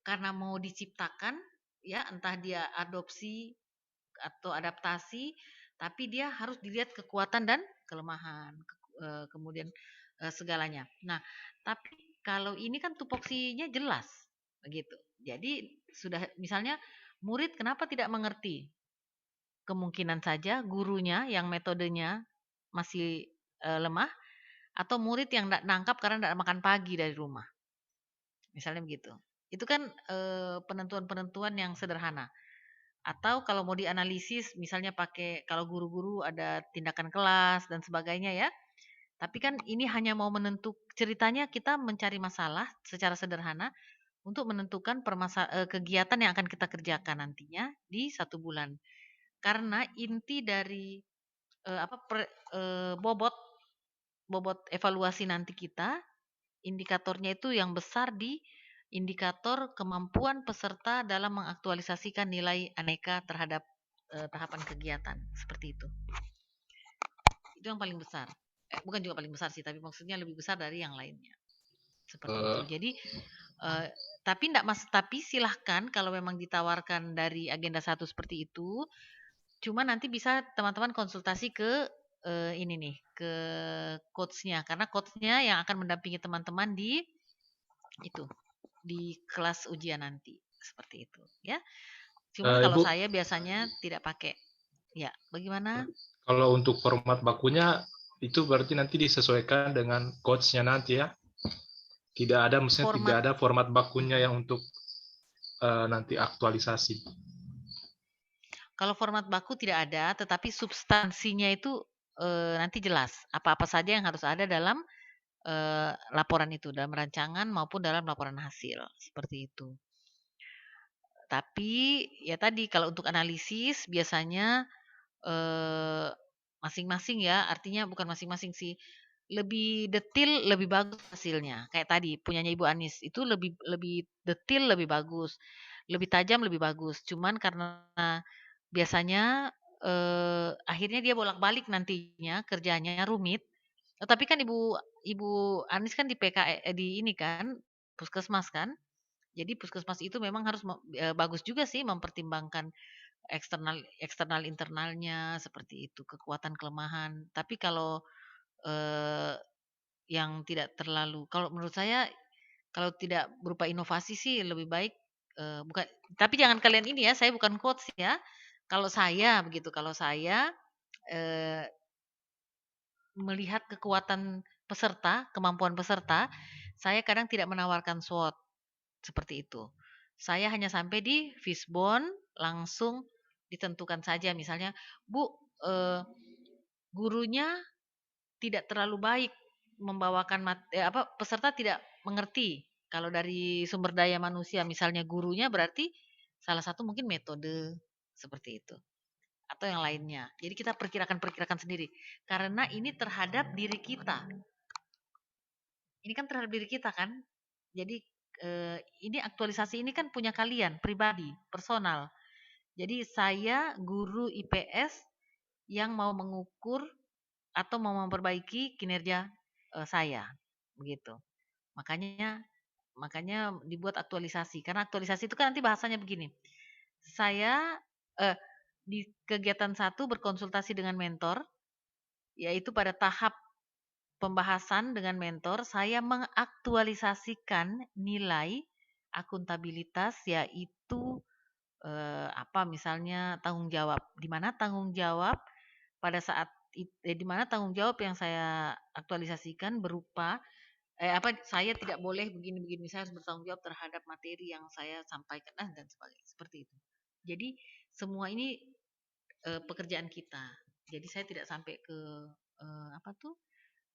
karena mau diciptakan, ya, entah dia adopsi atau adaptasi, tapi dia harus dilihat kekuatan dan kelemahan, kemudian segalanya. Nah, tapi kalau ini kan tupoksinya jelas, begitu. Jadi sudah misalnya murid kenapa tidak mengerti? Kemungkinan saja gurunya yang metodenya masih lemah, atau murid yang tidak nangkap karena tidak makan pagi dari rumah. Misalnya begitu. Itu kan penentuan-penentuan yang sederhana. Atau kalau mau dianalisis, misalnya pakai kalau guru-guru ada tindakan kelas dan sebagainya ya. Tapi kan ini hanya mau ceritanya kita mencari masalah secara sederhana untuk menentukan kegiatan yang akan kita kerjakan nantinya di 1 bulan. Karena inti dari bobot evaluasi nanti kita, indikatornya itu yang besar di indikator kemampuan peserta dalam mengaktualisasikan nilai aneka terhadap tahapan kegiatan, seperti itu. Itu yang paling besar. Bukan juga paling besar sih, tapi maksudnya lebih besar dari yang lainnya. Seperti itu. Jadi tapi silahkan kalau memang ditawarkan dari agenda 1 seperti itu, cuma nanti bisa teman-teman konsultasi ke ini nih, ke coach-nya, karena coach-nya yang akan mendampingi teman-teman di kelas ujian nanti, seperti itu ya. Cuma kalau Ibu, saya biasanya tidak pakai. Ya, bagaimana? Kalau untuk format bakunya itu berarti nanti disesuaikan dengan coach-nya nanti ya. Tidak ada tidak ada format bakunya yang untuk nanti aktualisasi. Kalau format baku tidak ada, tetapi substansinya itu nanti jelas apa-apa saja yang harus ada dalam laporan itu, dalam rancangan maupun dalam laporan hasil, seperti itu. Tapi ya tadi kalau untuk analisis biasanya masing-masing ya, artinya bukan masing-masing sih, lebih detil lebih bagus hasilnya. Kayak tadi punyanya Ibu Anis itu lebih detil lebih bagus, lebih tajam lebih bagus. Cuman karena biasanya akhirnya dia bolak-balik nantinya kerjanya rumit. Tapi kan Ibu Anis kan di di ini kan puskesmas kan. Jadi puskesmas itu memang harus bagus juga sih mempertimbangkan eksternal internalnya seperti itu, kekuatan kelemahan. Tapi kalau yang tidak terlalu, kalau menurut saya kalau tidak berupa inovasi sih lebih baik bukan. Tapi jangan kalian ini ya, saya bukan coach ya. Kalau saya begitu, kalau saya melihat kekuatan peserta, kemampuan peserta, saya kadang tidak menawarkan SWOT seperti itu. Saya hanya sampai di fishbone langsung ditentukan saja, misalnya Bu, gurunya tidak terlalu baik membawakan peserta tidak mengerti. Kalau dari sumber daya manusia misalnya gurunya, berarti salah satu mungkin metode seperti itu atau yang lainnya. Jadi kita perkirakan sendiri karena ini terhadap diri kita. Ini kan terhadap diri kita kan. Jadi ini aktualisasi ini kan punya kalian pribadi, personal. Jadi saya guru IPS yang mau mengukur atau mau memperbaiki kinerja saya, begitu. Makanya dibuat aktualisasi. Karena aktualisasi itu kan nanti bahasanya begini. Saya di kegiatan 1 berkonsultasi dengan mentor, yaitu pada tahap pembahasan dengan mentor, saya mengaktualisasikan nilai akuntabilitas, yaitu misalnya tanggung jawab. Di mana tanggung jawab pada saat di mana tanggung jawab yang saya aktualisasikan berupa saya tidak boleh begini-begini, saya harus bertanggung jawab terhadap materi yang saya sampaikan dan sebagainya, seperti itu. Jadi semua ini pekerjaan kita. Jadi saya tidak sampai ke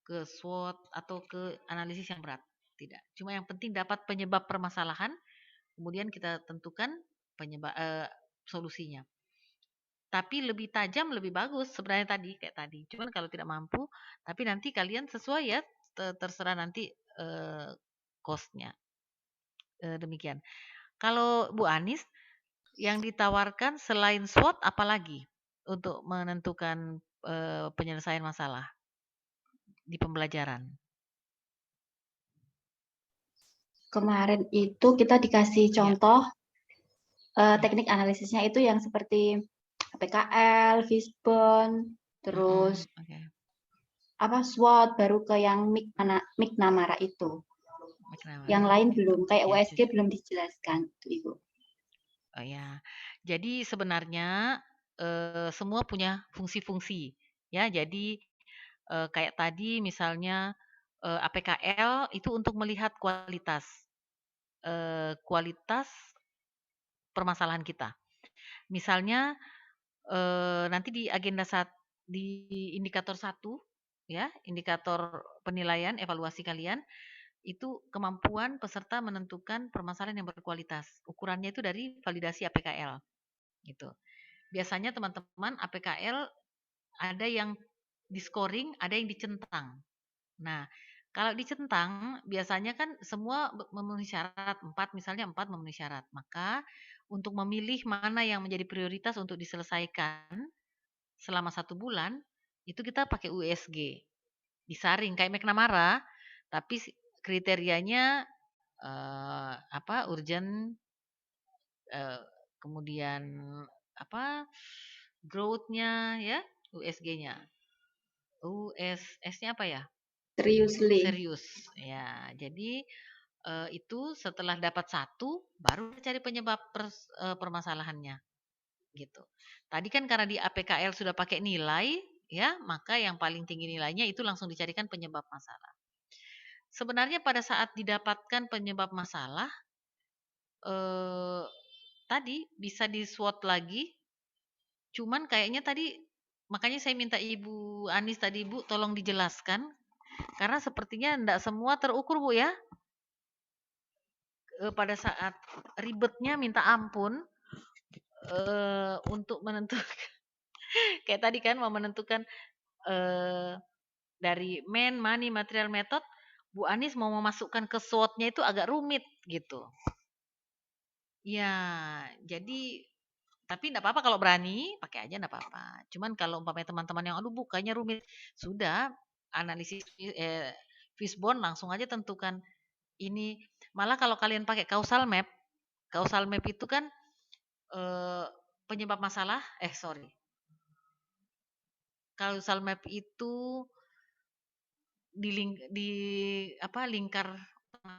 ke SWOT atau ke analisis yang berat, tidak. Cuma yang penting dapat penyebab permasalahan, kemudian kita tentukan penyebab solusinya. Tapi lebih tajam lebih bagus sebenarnya kayak tadi. Cuman kalau tidak mampu, tapi nanti kalian sesuai ya, terserah nanti cost-nya. Demikian. Kalau Bu Anis yang ditawarkan selain SWOT apalagi untuk menentukan penyelesaian masalah di pembelajaran? Kemarin itu kita dikasih contoh teknik analisisnya itu yang seperti APKL, Fishbone, terus Oke. SWOT, baru ke yang McNamara itu. Yang lain belum, kayak Ya, USG belum dijelaskan, Ibu. Oh ya, jadi sebenarnya semua punya fungsi-fungsi, ya. Jadi kayak tadi misalnya APKL itu untuk melihat kualitas permasalahan kita. Misalnya nanti di agenda di indikator 1, ya, indikator penilaian evaluasi kalian itu kemampuan peserta menentukan permasalahan yang berkualitas. Ukurannya itu dari validasi APKL, gitu. Biasanya teman-teman APKL ada yang di scoring, ada yang dicentang. Nah, kalau dicentang biasanya kan semua memenuhi syarat, 4 misalnya 4 memenuhi syarat. Maka untuk memilih mana yang menjadi prioritas untuk diselesaikan selama 1 bulan, itu kita pakai USG. Disaring kayak McNamara, tapi kriterianya urgent, kemudian growth-nya, ya, USG-nya. S-nya apa ya? Serius. Ya, jadi itu setelah dapat 1 baru cari penyebab permasalahannya, gitu. Tadi kan karena di APKL sudah pakai nilai, ya, maka yang paling tinggi nilainya itu langsung dicarikan penyebab masalah. Sebenarnya pada saat didapatkan penyebab masalah, tadi bisa di SWOT lagi, cuman kayaknya tadi, makanya saya minta Ibu Anis tadi, Bu, tolong dijelaskan, karena sepertinya tidak semua terukur, Bu, ya. Pada saat ribetnya minta ampun, untuk menentukan, kayak tadi kan mau menentukan dari money, material, method, Bu Anis mau memasukkan ke SWOT-nya itu agak rumit gitu. Ya, jadi tapi enggak apa-apa kalau berani, pakai aja enggak apa-apa. Cuman kalau umpamanya teman-teman yang aduh bukanya rumit, sudah analisis Fishbone langsung aja tentukan ini. Malah kalau kalian pakai causal map itu kan penyebab masalah, causal map itu lingkar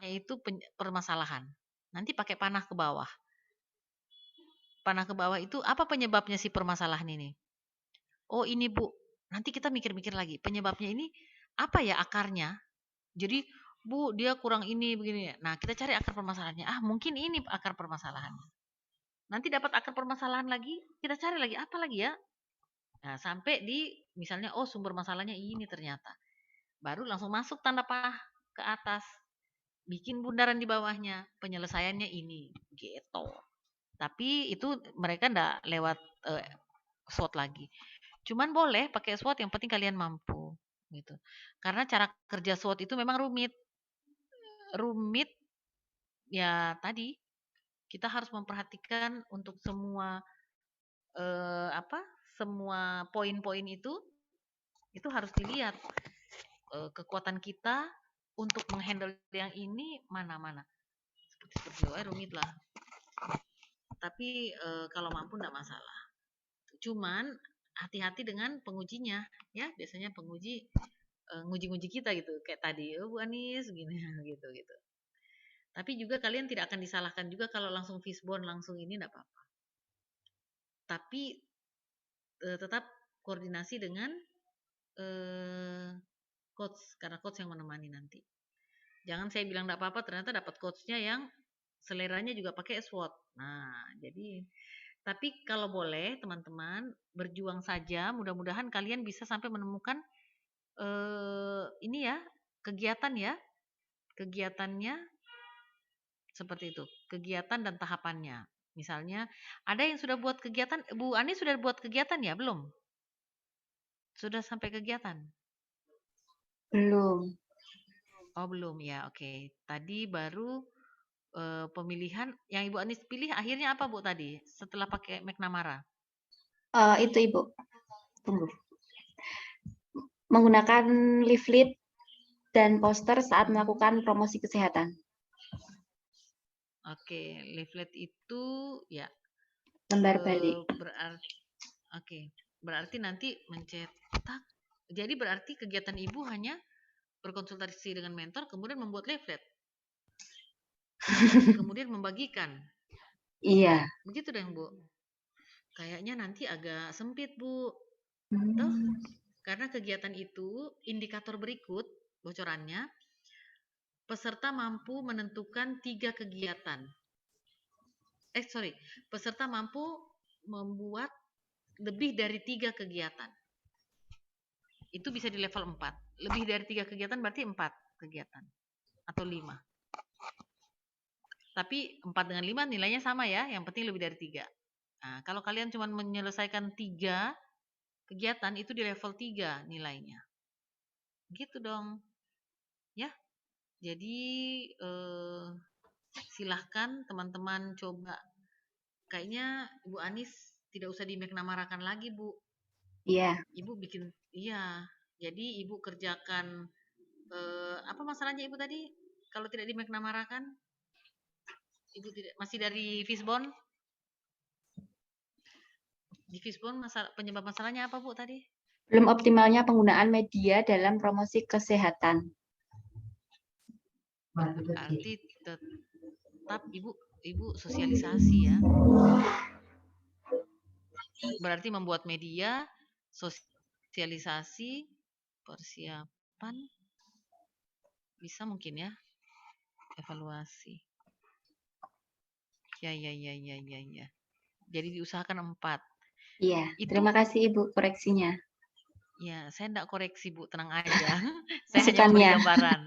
itu permasalahan. Nanti pakai panah ke bawah. Panah ke bawah itu apa penyebabnya si permasalahan ini? Oh ini, Bu. Nanti kita mikir-mikir lagi. Penyebabnya ini apa ya akarnya? Jadi, Bu, dia kurang ini begini. Nah, kita cari akar permasalahannya. Mungkin ini akar permasalahannya. Nanti dapat akar permasalahan lagi, kita cari lagi apa lagi ya? Nah, sampai di misalnya sumber masalahnya ini ternyata. Baru langsung masuk tanda panah ke atas. Bikin bundaran di bawahnya. Penyelesaiannya ini, gitu. Tapi itu mereka enggak lewat SWOT lagi. Cuman boleh pakai SWOT, yang penting kalian mampu, gitu. Karena cara kerja SWOT itu memang rumit. Rumit ya tadi kita harus memperhatikan untuk semua semua poin-poin itu harus dilihat kekuatan kita untuk menghandle yang ini mana-mana. Seperti rumit lah. Tapi kalau mampu enggak masalah. Cuman hati-hati dengan pengujinya, ya. Biasanya penguji nguji-nguji kita gitu, kayak tadi, Bu Anis gini gitu. Tapi juga kalian tidak akan disalahkan juga kalau langsung Fishbone langsung ini enggak apa-apa. Tapi tetap koordinasi dengan coach, karena coach yang menemani nanti. Jangan saya bilang enggak apa-apa ternyata dapat coachnya yang seleranya juga pakai SWOT. Nah, jadi tapi kalau boleh teman-teman berjuang saja, mudah-mudahan kalian bisa sampai menemukan ini ya, kegiatannya seperti itu, kegiatan dan tahapannya. Misalnya ada yang sudah buat kegiatan, Bu Ani sudah buat kegiatan ya, belum? Sudah sampai kegiatan? Belum. Oh, belum ya, oke. Tadi baru pemilihan yang Ibu Anis pilih akhirnya apa, Bu, tadi setelah pakai McNamara? Itu Ibu, tunggu. Menggunakan leaflet dan poster saat melakukan promosi kesehatan. Oke, leaflet itu ya lembar balik. Oke, berarti nanti mencetak. Jadi berarti kegiatan ibu hanya berkonsultasi dengan mentor, kemudian membuat leaflet, kemudian membagikan. Iya. Begitu dong, Bu. Kayaknya nanti agak sempit, Bu. Hmm. Tuh, karena kegiatan itu indikator berikut bocorannya, peserta mampu menentukan 3 kegiatan. Peserta mampu membuat lebih dari 3 kegiatan. Itu bisa di level 4. Lebih dari 3 kegiatan berarti 4 kegiatan. Atau 5. Tapi 4 dengan 5 nilainya sama ya, yang penting lebih dari 3. Nah, kalau kalian cuma menyelesaikan 3 kegiatan, itu di level 3 nilainya. Gitu dong. Ya. Jadi silahkan teman-teman coba. Kayaknya Ibu Anis tidak usah di-McNamarakan lagi, Bu. Iya. Ibu bikin, iya. Jadi Ibu kerjakan, apa masalahnya Ibu tadi? Kalau tidak di-McNamarakan? Ibu tidak, masih dari Fishbone? Di Fishbone penyebab masalahnya apa, Bu, tadi? Belum optimalnya penggunaan media dalam promosi kesehatan. Berarti tetap Ibu sosialisasi ya. Berarti membuat media, sosialisasi, persiapan, bisa mungkin ya, evaluasi. Ya. Jadi diusahakan 4. Iya, terima kasih Ibu koreksinya. Ya, saya enggak koreksi, Bu, tenang aja. Saya hanya memberi gambaran.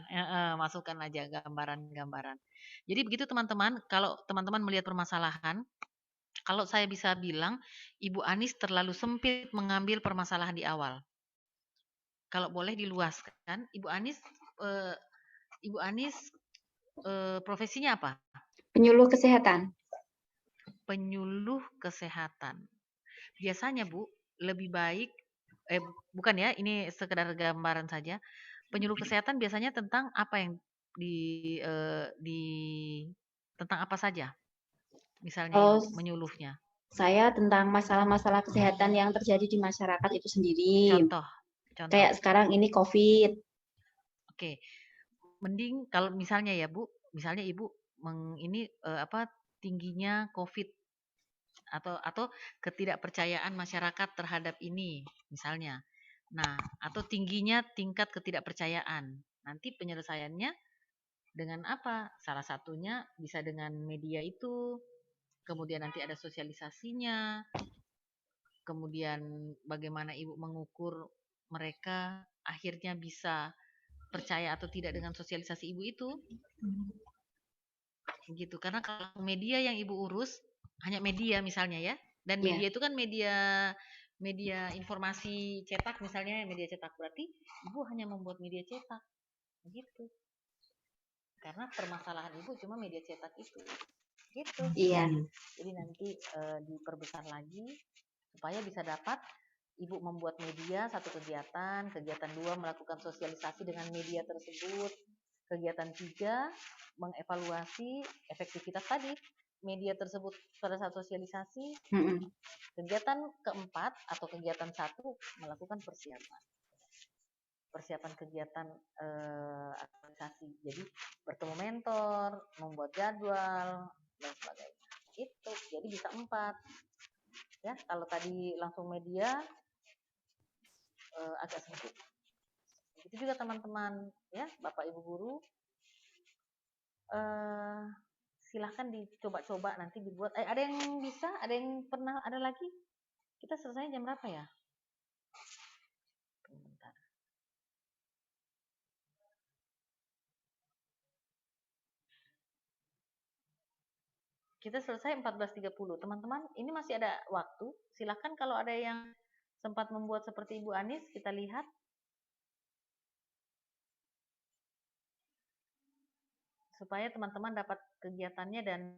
Masukkan aja gambaran-gambaran. Jadi begitu teman-teman, kalau teman-teman melihat permasalahan, kalau saya bisa bilang, Ibu Anis terlalu sempit mengambil permasalahan di awal. Kalau boleh diluaskan, Ibu Anis profesinya apa? Penyuluh kesehatan. Penyuluh kesehatan. Biasanya, Bu, lebih baik, bukan ya, ini sekedar gambaran saja. Penyuluh kesehatan biasanya tentang apa yang tentang apa saja? Misalnya Ibu menyuluhnya. Saya tentang masalah-masalah kesehatan yang terjadi di masyarakat itu sendiri. Contoh. Kayak sekarang ini COVID. Oke. Mending kalau misalnya ya, Bu, misalnya Ibu tingginya COVID atau ketidakpercayaan masyarakat terhadap ini misalnya. Nah, atau tingginya tingkat ketidakpercayaan. Nanti penyelesaiannya dengan apa? Salah satunya bisa dengan media itu. Kemudian nanti ada sosialisasinya. Kemudian bagaimana Ibu mengukur mereka akhirnya bisa percaya atau tidak dengan sosialisasi Ibu itu. Gitu. Karena kalau media yang Ibu urus hanya media misalnya ya. Dan media itu kan media informasi cetak misalnya, media cetak, berarti Ibu hanya membuat media cetak. Gitu. Karena permasalahan Ibu cuma media cetak itu. Gitu. Iya. Jadi nanti diperbesar lagi supaya bisa dapat Ibu membuat media 1 kegiatan, kegiatan 2 melakukan sosialisasi dengan media tersebut, kegiatan 3 mengevaluasi efektivitas tadi media tersebut pada saat sosialisasi. Kegiatan keempat atau kegiatan 1 melakukan persiapan kegiatan organisasi. Jadi bertemu mentor, membuat jadwal dan sebagainya. Itu jadi bisa 4. Ya, kalau tadi langsung media agak sempit. Begitu juga teman-teman ya, Bapak Ibu guru. Silahkan dicoba-coba nanti dibuat. Ada yang bisa? Ada yang pernah? Ada lagi? Kita selesai jam berapa ya? Bentar. Kita selesai 14.30. Teman-teman, ini masih ada waktu. Silahkan kalau ada yang sempat membuat seperti Ibu Anis, kita lihat. Supaya teman-teman dapat kegiatannya dan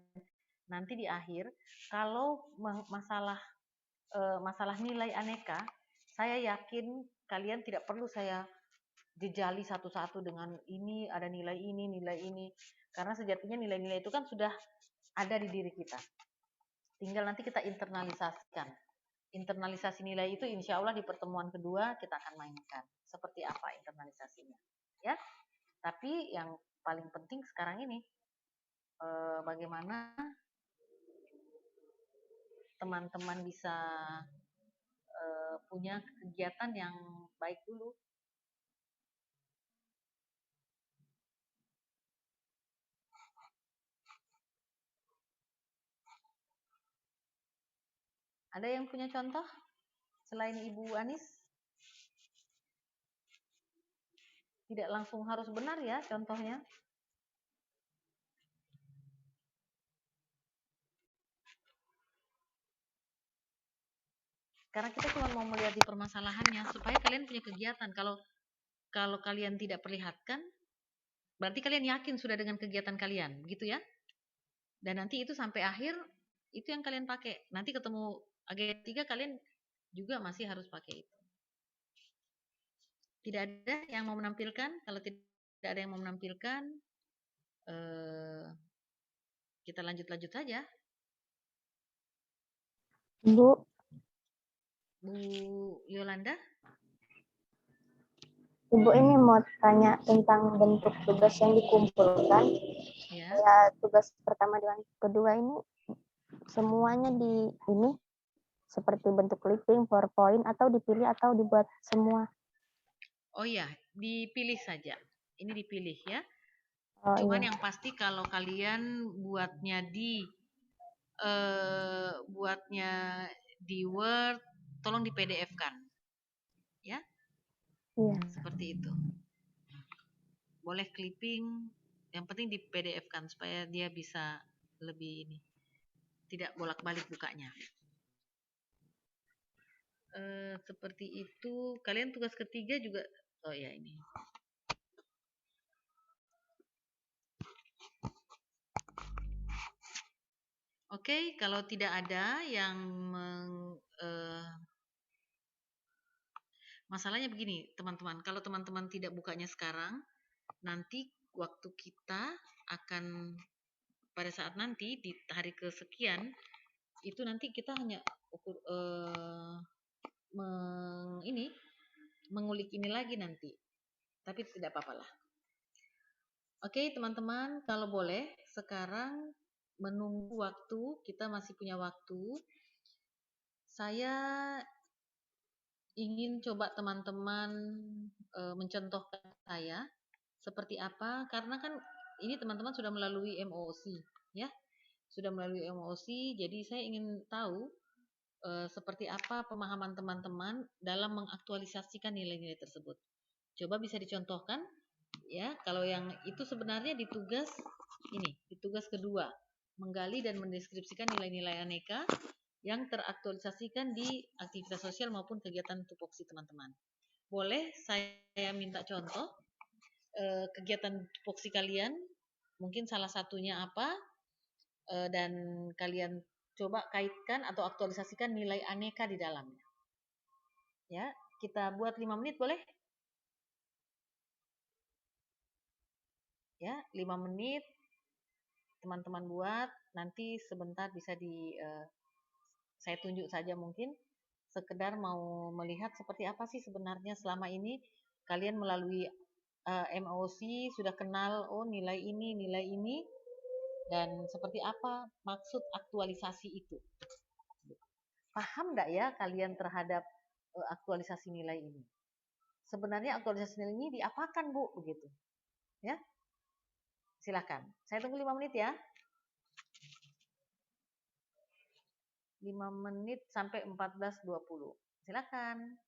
nanti di akhir, kalau masalah nilai aneka, saya yakin kalian tidak perlu saya jejali satu-satu dengan ini, ada nilai ini. Karena sejatinya nilai-nilai itu kan sudah ada di diri kita. Tinggal nanti kita internalisasikan. internalisasi nilai itu insya Allah di pertemuan kedua kita akan mainkan. Seperti apa internalisasinya. Ya. Tapi yang paling penting sekarang ini, bagaimana teman-teman bisa punya kegiatan yang baik dulu. Ada yang punya contoh selain Ibu Anis? Tidak langsung harus benar ya contohnya. Karena kita cuma mau melihat di permasalahannya supaya kalian punya kegiatan. Kalau kalian tidak perlihatkan, berarti kalian yakin sudah dengan kegiatan kalian, begitu ya? Dan nanti itu sampai akhir itu yang kalian pakai. Nanti ketemu agenda 3 kalian juga masih harus pakai itu. Tidak ada yang mau menampilkan? Kalau tidak ada yang mau menampilkan, kita lanjut saja. Bu Yolanda? Ibu ini mau tanya tentang bentuk tugas yang dikumpulkan. Ya. Ya, tugas pertama dan kedua ini semuanya di ini seperti bentuk clipping, PowerPoint atau dipilih atau dibuat semua. Oh iya, dipilih saja. Ini dipilih ya. Oh, Cuman iya. yang pasti kalau kalian buatnya di Word, tolong di PDF-kan. Ya. Iya. Seperti itu. Boleh clipping, yang penting di PDF-kan supaya dia bisa lebih ini. Tidak bolak-balik bukanya. Seperti itu. Kalian tugas ketiga juga, oh ya ini. Oke, kalau tidak ada yang masalahnya begini, teman-teman. Kalau teman-teman tidak bukanya sekarang, nanti waktu kita akan pada saat nanti di hari kesekian itu nanti kita hanya mengulik ini lagi nanti. Tapi tidak apa-apalah. Oke, teman-teman, kalau boleh sekarang menunggu waktu, kita masih punya waktu. Saya ingin coba teman-teman mencontohkan saya seperti apa, karena kan ini teman-teman sudah melalui MOOC ya, sudah melalui MOOC, jadi saya ingin tahu seperti apa pemahaman teman-teman dalam mengaktualisasikan nilai-nilai tersebut. Coba bisa dicontohkan ya. Kalau yang itu sebenarnya di tugas kedua, menggali dan mendeskripsikan nilai-nilai aneka yang teraktualisasikan di aktivitas sosial maupun kegiatan tupoksi teman-teman. Boleh saya minta contoh kegiatan tupoksi kalian, mungkin salah satunya apa, dan kalian coba kaitkan atau aktualisasikan nilai aneka di dalamnya. Ya, kita buat 5 menit boleh? Ya, 5 menit teman-teman buat, nanti sebentar bisa saya tunjuk saja mungkin, sekedar mau melihat seperti apa sih sebenarnya selama ini kalian melalui MOOC sudah kenal nilai ini dan seperti apa maksud aktualisasi itu. Paham enggak ya kalian terhadap aktualisasi nilai ini? Sebenarnya aktualisasi nilai ini diapakan, Bu? Begitu. Ya. Silakan. Saya tunggu 5 menit ya. 5 menit sampai 14.20. Silakan.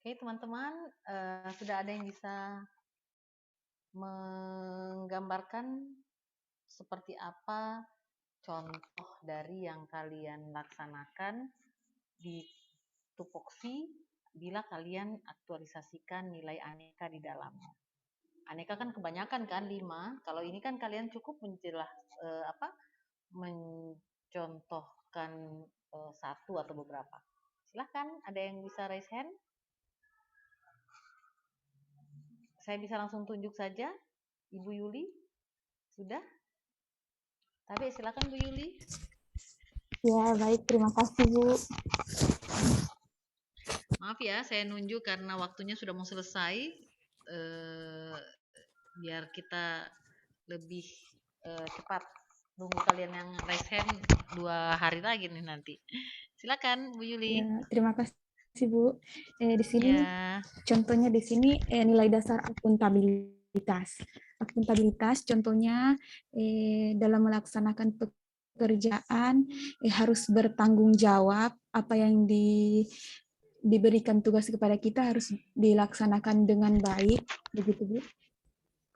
Oke, teman-teman, sudah ada yang bisa menggambarkan seperti apa contoh dari yang kalian laksanakan di tupoksi bila kalian aktualisasikan nilai aneka di dalamnya. Aneka kan kebanyakan kan 5. Kalau ini kan kalian cukup mencontohkan satu atau beberapa. Silahkan, ada yang bisa raise hand? Saya bisa langsung tunjuk saja, Ibu Yuli. Sudah? Tapi silakan Bu Yuli. Ya, baik. Terima kasih, Bu. Maaf ya, saya nunjuk karena waktunya sudah mau selesai. Biar kita lebih cepat. Nunggu kalian yang raise hand 2 hari lagi nih nanti. Silakan Bu Yuli. Ya, terima kasih Bu. Di sini Ya. contohnya di sini nilai dasar akuntabilitas. Akuntabilitas contohnya dalam melaksanakan pekerjaan harus bertanggung jawab, apa yang diberikan tugas kepada kita harus dilaksanakan dengan baik, begitu Bu.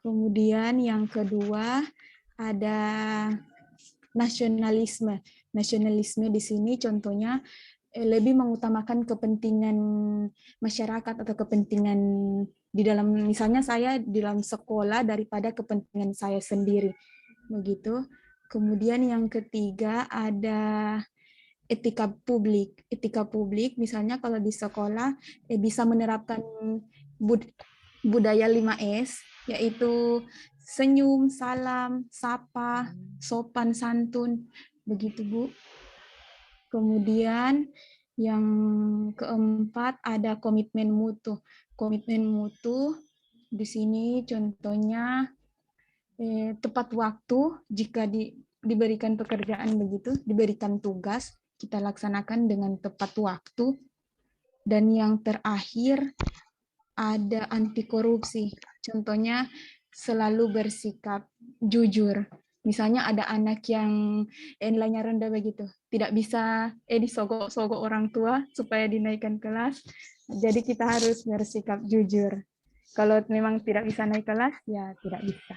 Kemudian yang kedua ada nasionalisme. Nasionalisme di sini contohnya lebih mengutamakan kepentingan masyarakat atau kepentingan di dalam, misalnya saya di dalam sekolah daripada kepentingan saya sendiri, begitu. Kemudian yang ketiga ada etika publik. Etika publik misalnya kalau di sekolah bisa menerapkan budaya 5S, yaitu senyum, salam, sapa, sopan, santun, begitu Bu. Kemudian yang keempat ada komitmen mutu. Komitmen mutu di sini contohnya tepat waktu, jika diberikan pekerjaan begitu, diberikan tugas, kita laksanakan dengan tepat waktu. Dan yang terakhir ada anti korupsi. Contohnya selalu bersikap jujur. Misalnya ada anak yang nilainya rendah begitu, tidak bisa disogok-sogok orang tua supaya dinaikkan kelas. Jadi kita harus bersikap jujur. Kalau memang tidak bisa naik kelas, ya tidak bisa.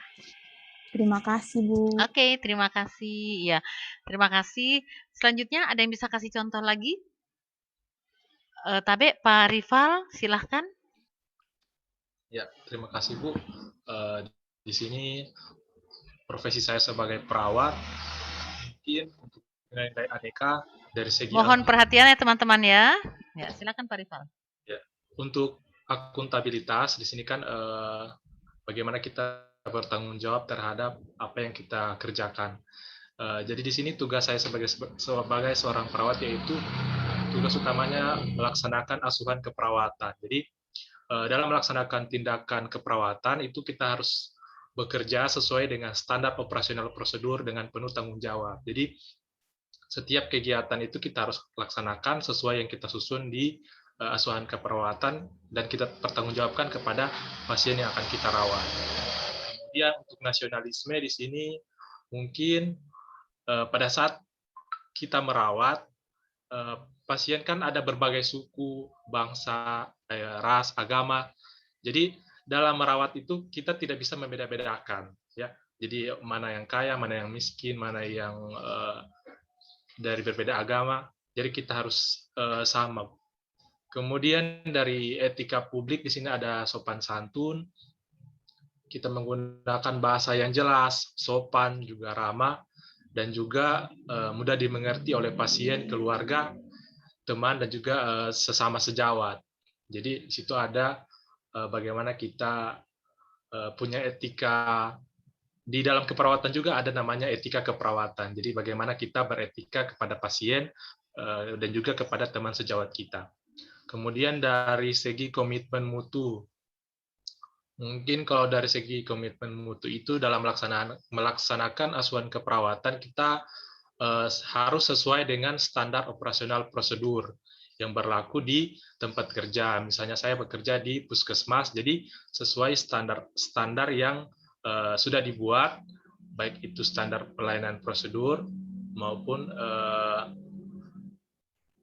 Terima kasih, Bu. Oke, terima kasih. Ya, terima kasih. Selanjutnya ada yang bisa kasih contoh lagi? Tabe, Pak Rival, silahkan. Ya, terima kasih Bu. Di sini profesi saya sebagai perawat, mungkin untuk nilai aneka dari segi mohon perhatian ya teman-teman ya. Ya, silakan Pak Rival. Ya, untuk akuntabilitas di sini kan bagaimana kita bertanggung jawab terhadap apa yang kita kerjakan. Jadi di sini tugas saya sebagai seorang perawat yaitu tugas utamanya melaksanakan asuhan keperawatan. Jadi dalam melaksanakan tindakan keperawatan itu kita harus bekerja sesuai dengan standar operasional prosedur dengan penuh tanggung jawab. Jadi setiap kegiatan itu kita harus laksanakan sesuai yang kita susun di asuhan keperawatan dan kita pertanggungjawabkan kepada pasien yang akan kita rawat. Kemudian untuk nasionalisme di sini mungkin pada saat kita merawat pasien kan ada berbagai suku, bangsa, ras, agama. Jadi dalam merawat itu kita tidak bisa membeda-bedakan, ya. Jadi mana yang kaya, mana yang miskin, mana yang dari berbeda agama. Jadi kita harus sama. Kemudian dari etika publik di sini ada sopan santun. Kita menggunakan bahasa yang jelas, sopan, juga ramah, dan juga mudah dimengerti oleh pasien, keluarga, teman, dan juga sesama sejawat. Jadi di situ ada bagaimana kita punya etika. Di dalam keperawatan juga ada namanya etika keperawatan. Jadi bagaimana kita beretika kepada pasien dan juga kepada teman sejawat kita. Kemudian dari segi komitmen mutu. Mungkin kalau dari segi komitmen mutu itu dalam melaksanakan asuhan keperawatan kita harus sesuai dengan standar operasional prosedur yang berlaku di tempat kerja. Misalnya saya bekerja di puskesmas, jadi sesuai standar yang sudah dibuat, baik itu standar pelayanan prosedur maupun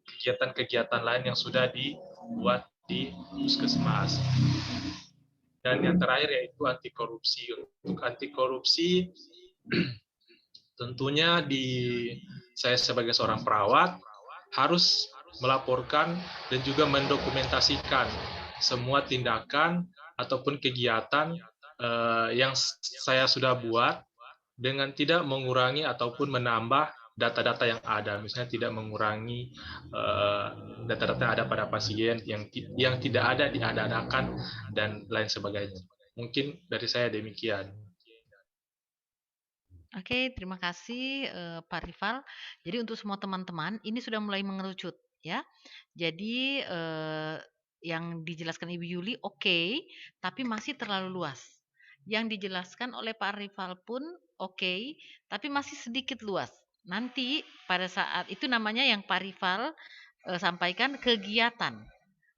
kegiatan-kegiatan lain yang sudah dibuat di puskesmas. Dan yang terakhir yaitu anti korupsi. Untuk anti korupsi tentunya saya sebagai seorang perawat harus melaporkan dan juga mendokumentasikan semua tindakan ataupun kegiatan yang saya sudah buat dengan tidak mengurangi ataupun menambah data-data yang ada, misalnya tidak mengurangi data-data yang ada pada pasien yang tidak ada diada-adakan dan lain sebagainya. Mungkin dari saya demikian. Oke, terima kasih Pak Rival. Jadi untuk semua teman-teman, ini sudah mulai mengerucut ya. Jadi yang dijelaskan Ibu Yuli oke, tapi masih terlalu luas. Yang dijelaskan oleh Pak Rival pun oke, tapi masih sedikit luas. Nanti pada saat itu namanya yang Pak Rival sampaikan kegiatan.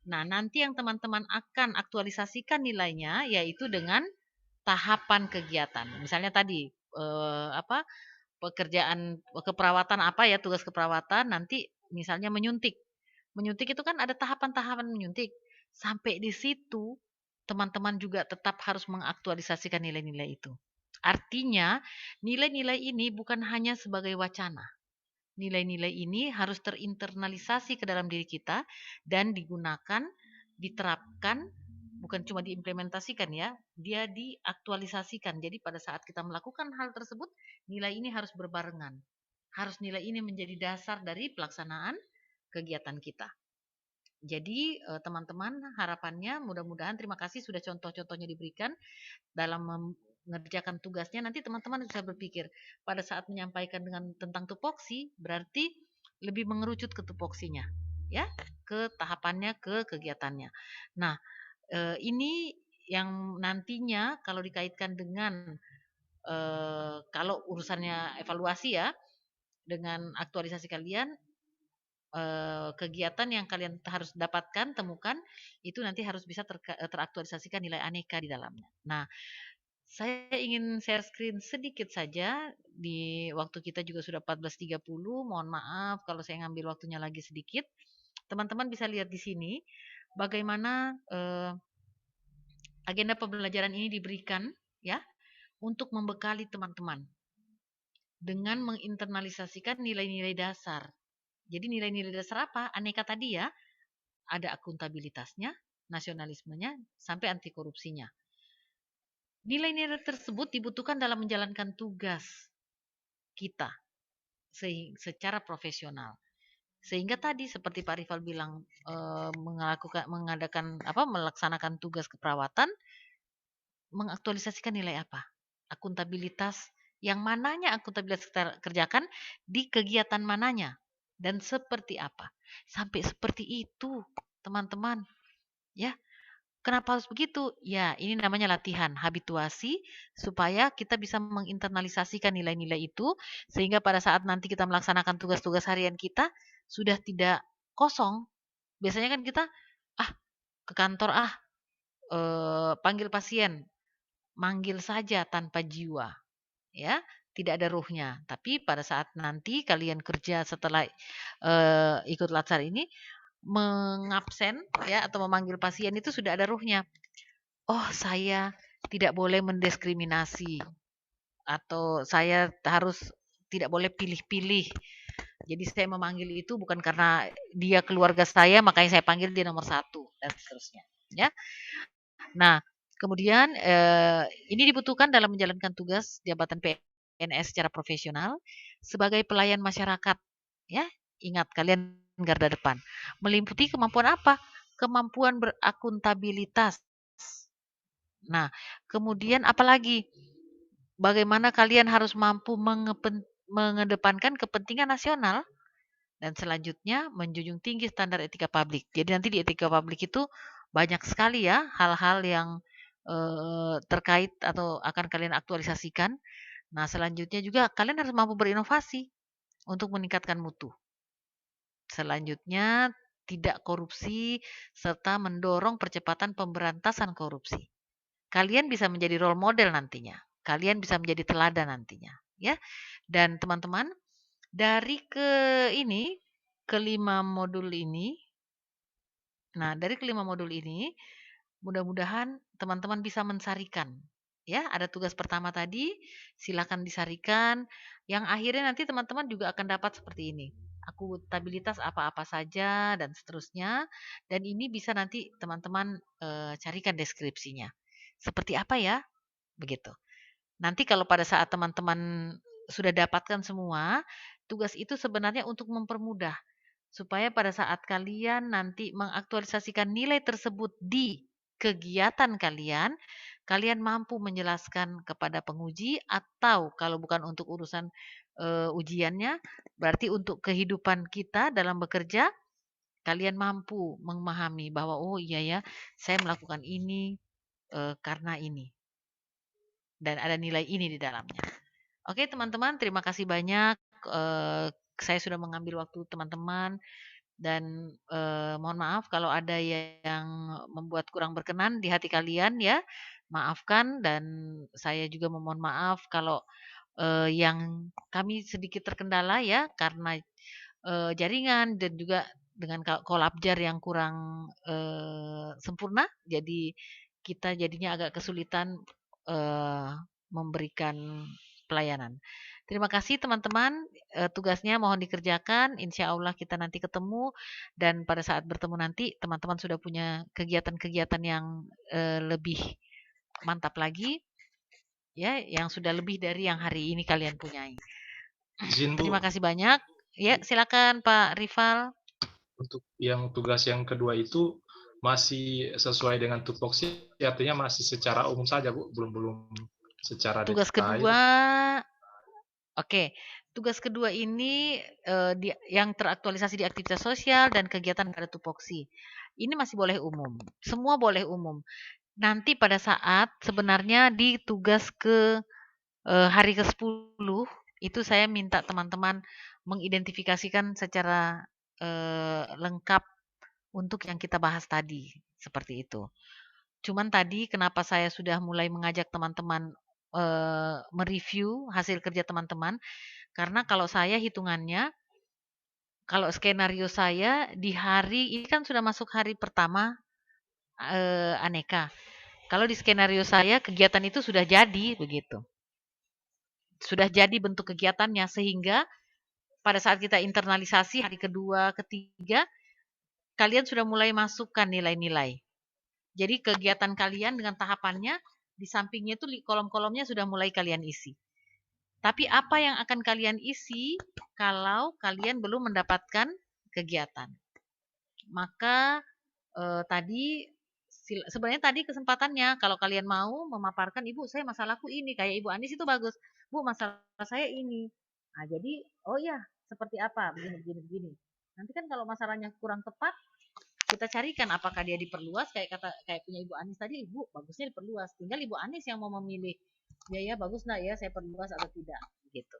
Nah, nanti yang teman-teman akan aktualisasikan nilainya yaitu dengan tahapan kegiatan. Misalnya tadi pekerjaan keperawatan apa ya, tugas keperawatan nanti misalnya menyuntik. Menyuntik itu kan ada tahapan-tahapan menyuntik. Sampai di situ teman-teman juga tetap harus mengaktualisasikan nilai-nilai itu. Artinya, nilai-nilai ini bukan hanya sebagai wacana. Nilai-nilai ini harus terinternalisasi ke dalam diri kita dan digunakan, diterapkan, bukan cuma diimplementasikan ya, dia diaktualisasikan. Jadi pada saat kita melakukan hal tersebut, nilai ini harus berbarengan. Harus nilai ini menjadi dasar dari pelaksanaan kegiatan kita. Jadi teman-teman harapannya mudah-mudahan terima kasih sudah contoh-contohnya diberikan dalam mengerjakan tugasnya. Nanti teman-teman bisa berpikir pada saat menyampaikan tentang tupoksi berarti lebih mengerucut ke tupoksinya ya, ke tahapannya, ke kegiatannya. Nah, ini yang nantinya kalau dikaitkan dengan kalau urusannya evaluasi ya, dengan aktualisasi kalian, kegiatan yang kalian harus dapatkan, temukan, itu nanti harus bisa teraktualisasikan nilai aneka di dalamnya. Nah, saya ingin share screen sedikit saja, di waktu kita juga sudah 14.30, mohon maaf kalau saya ngambil waktunya lagi sedikit. Teman-teman bisa lihat di sini bagaimana agenda pembelajaran ini diberikan ya untuk membekali teman-teman dengan menginternalisasikan nilai-nilai dasar. Jadi nilai-nilai dasar apa? Aneka tadi ya, ada akuntabilitasnya, nasionalismenya, sampai anti korupsinya. Nilai-nilai tersebut dibutuhkan dalam menjalankan tugas kita secara profesional. Sehingga tadi seperti Pak Rival bilang melaksanakan tugas keperawatan, mengaktualisasikan nilai apa? Akuntabilitas yang mananya akuntabilitas kita kerjakan di kegiatan mananya dan seperti apa. Sampai seperti itu, teman-teman. Ya. Kenapa harus begitu? Ya, ini namanya latihan, habituasi supaya kita bisa menginternalisasikan nilai-nilai itu sehingga pada saat nanti kita melaksanakan tugas-tugas harian kita sudah tidak kosong. Biasanya kan kita ke kantor panggil pasien, manggil saja tanpa jiwa. Ya, tidak ada ruhnya. Tapi pada saat nanti kalian kerja setelah ikut latsar ini mengabsen ya atau memanggil pasien itu sudah ada ruhnya. Oh, saya tidak boleh mendiskriminasi atau saya harus tidak boleh pilih-pilih. Jadi saya memanggil itu bukan karena dia keluarga saya makanya saya panggil dia nomor 1 dan seterusnya ya. Nah, kemudian ini dibutuhkan dalam menjalankan tugas jabatan PNS secara profesional sebagai pelayan masyarakat ya. Ingat kalian garda depan. Meliputi kemampuan apa? Kemampuan berakuntabilitas. Nah, kemudian apalagi? Bagaimana kalian harus mampu mengedepankan kepentingan nasional dan selanjutnya menjunjung tinggi standar etika publik. Jadi nanti di etika publik itu banyak sekali ya hal-hal yang terkait atau akan kalian aktualisasikan. Nah, selanjutnya juga kalian harus mampu berinovasi untuk meningkatkan mutu. Selanjutnya, tidak korupsi serta mendorong percepatan pemberantasan korupsi. Kalian bisa menjadi role model nantinya. Kalian bisa menjadi teladan nantinya, ya. Dan teman-teman, dari kelima modul ini Nah, dari kelima modul ini, mudah-mudahan teman-teman bisa mensarikan. Ya, ada tugas pertama tadi, silakan disarikan. Yang akhirnya nanti teman-teman juga akan dapat seperti ini. Akuntabilitas apa-apa saja dan seterusnya. Dan ini bisa nanti teman-teman carikan deskripsinya. Seperti apa ya? Begitu. Nanti kalau pada saat teman-teman sudah dapatkan semua, tugas itu sebenarnya untuk mempermudah supaya pada saat kalian nanti mengaktualisasikan nilai tersebut di kegiatan kalian, kalian mampu menjelaskan kepada penguji atau kalau bukan untuk urusan ujiannya, berarti untuk kehidupan kita dalam bekerja, kalian mampu memahami bahwa oh iya ya, saya melakukan ini karena ini dan ada nilai ini di dalamnya. Oke teman-teman, terima kasih banyak. Saya sudah mengambil waktu teman-teman dan mohon maaf kalau ada yang membuat kurang berkenan di hati kalian ya. Maafkan dan saya juga memohon maaf kalau yang kami sedikit terkendala ya karena jaringan dan juga dengan kolabjar yang kurang sempurna. Jadi kita jadinya agak kesulitan memberikan pelayanan. Terima kasih teman-teman, tugasnya mohon dikerjakan, insya Allah kita nanti ketemu dan pada saat bertemu nanti teman-teman sudah punya kegiatan-kegiatan yang lebih mantap lagi, ya, yang sudah lebih dari yang hari ini kalian punyai. Terima kasih banyak. Ya, silakan Pak Rival. Untuk yang tugas yang kedua itu masih sesuai dengan tupoksi, artinya masih secara umum saja Bu, belum secara tugas detail. Kedua, oke. Tugas kedua ini yang teraktualisasi di aktivitas sosial dan kegiatan pada tupoksi. Ini masih boleh umum. Semua boleh umum. Nanti pada saat sebenarnya di tugas ke hari ke-10 itu saya minta teman-teman mengidentifikasikan secara lengkap untuk yang kita bahas tadi. Seperti itu. Cuman tadi kenapa saya sudah mulai mengajak teman-teman mereview hasil kerja teman-teman, karena kalau saya hitungannya, kalau skenario saya di hari ini kan sudah masuk hari pertama aneka. Kalau di skenario saya kegiatan itu sudah jadi begitu. Sudah jadi bentuk kegiatannya sehingga pada saat kita internalisasi hari kedua, ketiga, kalian sudah mulai masukkan nilai-nilai. Jadi kegiatan kalian dengan tahapannya di sampingnya itu kolom-kolomnya sudah mulai kalian isi. Tapi apa yang akan kalian isi kalau kalian belum mendapatkan kegiatan? Maka sebenarnya tadi kesempatannya kalau kalian mau memaparkan, Ibu saya masalahku ini, kayak Ibu Anis itu bagus. Bu masalah saya ini. Nah, jadi oh ya seperti apa begini. Nanti kan kalau masalahnya kurang tepat, kita carikan apakah dia diperluas kayak punya Ibu Anis tadi, Ibu bagusnya diperluas. Tinggal Ibu Anis yang mau memilih ya bagus nggak ya saya perluas atau tidak gitu.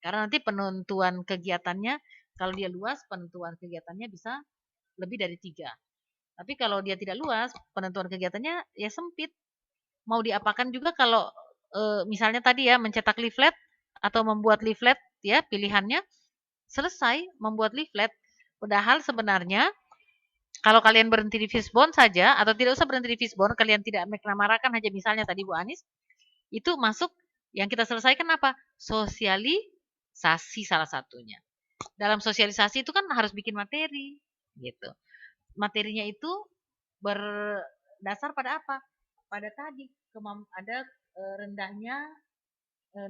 Karena nanti penentuan kegiatannya kalau dia luas penentuan kegiatannya bisa lebih dari 3. Tapi kalau dia tidak luas penentuan kegiatannya ya sempit. Mau diapakan juga kalau misalnya tadi ya mencetak leaflet atau membuat leaflet ya pilihannya selesai membuat leaflet. Padahal sebenarnya kalau kalian berhenti di Fishbone saja, atau tidak usah berhenti di Fishbone, kalian tidak menamarakan hanya misalnya tadi Bu Anis, itu masuk yang kita selesaikan apa? Sosialisasi salah satunya. Dalam sosialisasi itu kan harus bikin materi, gitu. Materinya itu berdasar pada apa? Pada tadi ada rendahnya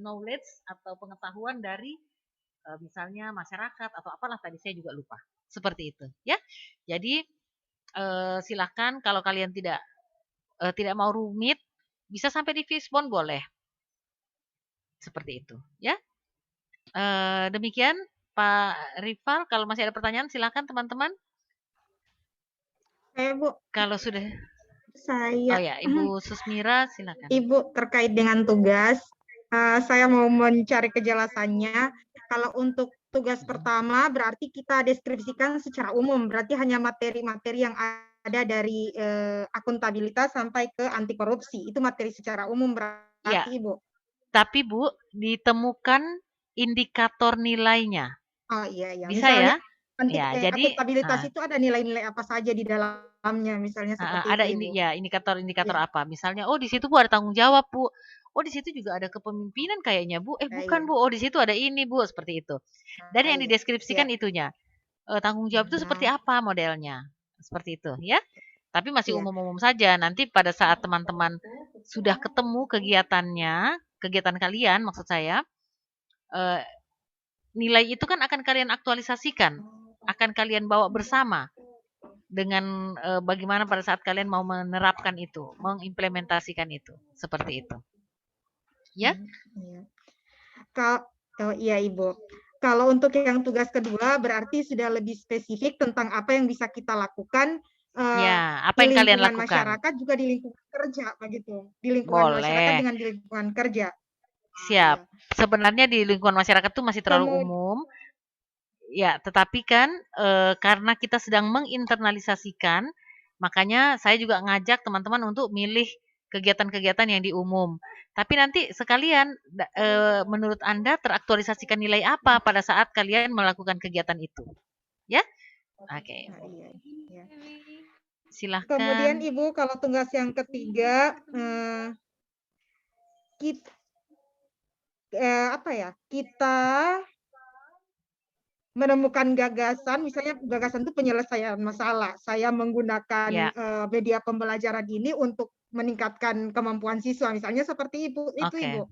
knowledge atau pengetahuan dari misalnya masyarakat atau apalah tadi saya juga lupa. Seperti itu, ya. Jadi silakan kalau kalian tidak mau rumit, bisa sampai di Fishbone boleh. Seperti itu, ya. Demikian Pak Rival, kalau masih ada pertanyaan silakan teman-teman. Bu. Kalau sudah saya. Oh ya, Ibu Susmira silakan. Ibu terkait dengan tugas, saya mau mencari kejelasannya. Kalau untuk tugas pertama berarti kita deskripsikan secara umum, berarti hanya materi-materi yang ada dari akuntabilitas sampai ke anti korupsi. Itu materi secara umum berarti ya. Ibu. Tapi Bu, ditemukan indikator nilainya. Oh iya. Bisa misalnya, ya? Jadi akuntabilitas itu ada nilai-nilai apa saja di dalam dalamnya, misalnya seperti Ada itu, Ibu. indikator-indikator Iya. apa? Misalnya, oh di situ Bu ada tanggung jawab Bu. Oh di situ juga ada kepemimpinan kayaknya Bu. Bukan Iya. Bu. Oh di situ ada ini Bu, seperti itu. Dan yang Iya. dideskripsikan Siap. itunya. Tanggung jawab itu seperti apa modelnya? Seperti itu ya. Tapi masih Iya. umum-umum saja. Nanti pada saat teman-teman sudah ketemu kegiatannya, kegiatan kalian maksud saya, nilai itu kan akan kalian aktualisasikan, akan kalian bawa bersama dengan bagaimana pada saat kalian mau menerapkan itu, mengimplementasikan itu, seperti itu. Ya? Iya. Oh iya Ibu. Kalau untuk yang tugas kedua berarti sudah lebih spesifik tentang apa yang bisa kita lakukan Ya, apa di yang kalian lingkungan lakukan? masyarakat juga di lingkungan kerja begitu. Di lingkungan masyarakat Boleh. dengan di lingkungan kerja. Siap. Sebenarnya di lingkungan masyarakat itu masih terlalu umum. Ya, tetapi kan karena kita sedang menginternalisasikan, makanya saya juga ngajak teman-teman untuk milih kegiatan-kegiatan yang di umum. Tapi nanti sekalian menurut Anda teraktualisasikan nilai apa pada saat kalian melakukan kegiatan itu? Ya? Oke. Iya, iya. Silahkan. Kemudian Ibu kalau tugas yang ketiga kita menemukan gagasan, misalnya gagasan itu penyelesaian masalah. Saya menggunakan media pembelajaran ini untuk meningkatkan kemampuan siswa, misalnya seperti itu Ibu.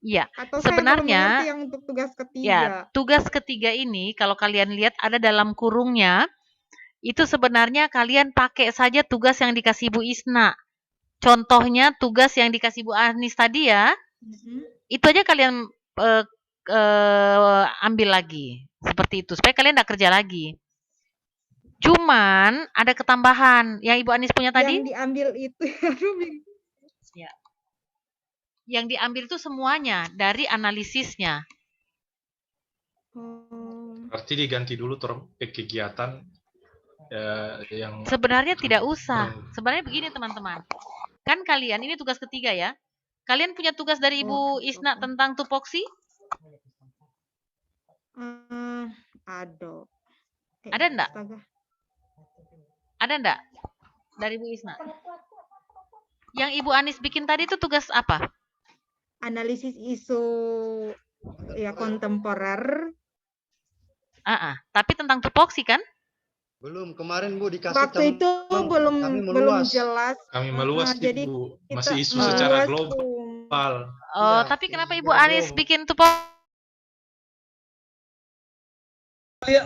Iya. Atau saya belum mengerti yang untuk tugas ketiga. Ya, tugas ketiga ini kalau kalian lihat ada dalam kurungnya, itu sebenarnya kalian pakai saja tugas yang dikasih Bu Isna. Contohnya tugas yang dikasih Bu Anis tadi ya, itu aja kalian ambil lagi. Seperti itu, supaya kalian nggak kerja lagi. Cuman ada ketambahan yang Ibu Anis punya tadi. Yang diambil itu, ya. Yang diambil itu semuanya dari analisisnya. Berarti diganti dulu kegiatan yang sebenarnya tidak usah. Sebenarnya begini teman-teman. Kan kalian ini tugas ketiga ya. Kalian punya tugas dari Ibu Isna tentang tupoksi? Ada enggak? Ada enggak? Dari Bu Isna? Yang Ibu Anis bikin tadi itu tugas apa? Analisis isu ya kontemporer. Tapi tentang tupoksi kan? Belum, kemarin Bu dikasih waktu itu belum jelas. Kami meluas jadi Bu, masih isu secara global. Oh, ya, tapi kenapa Ibu Anis bikin tupoksi?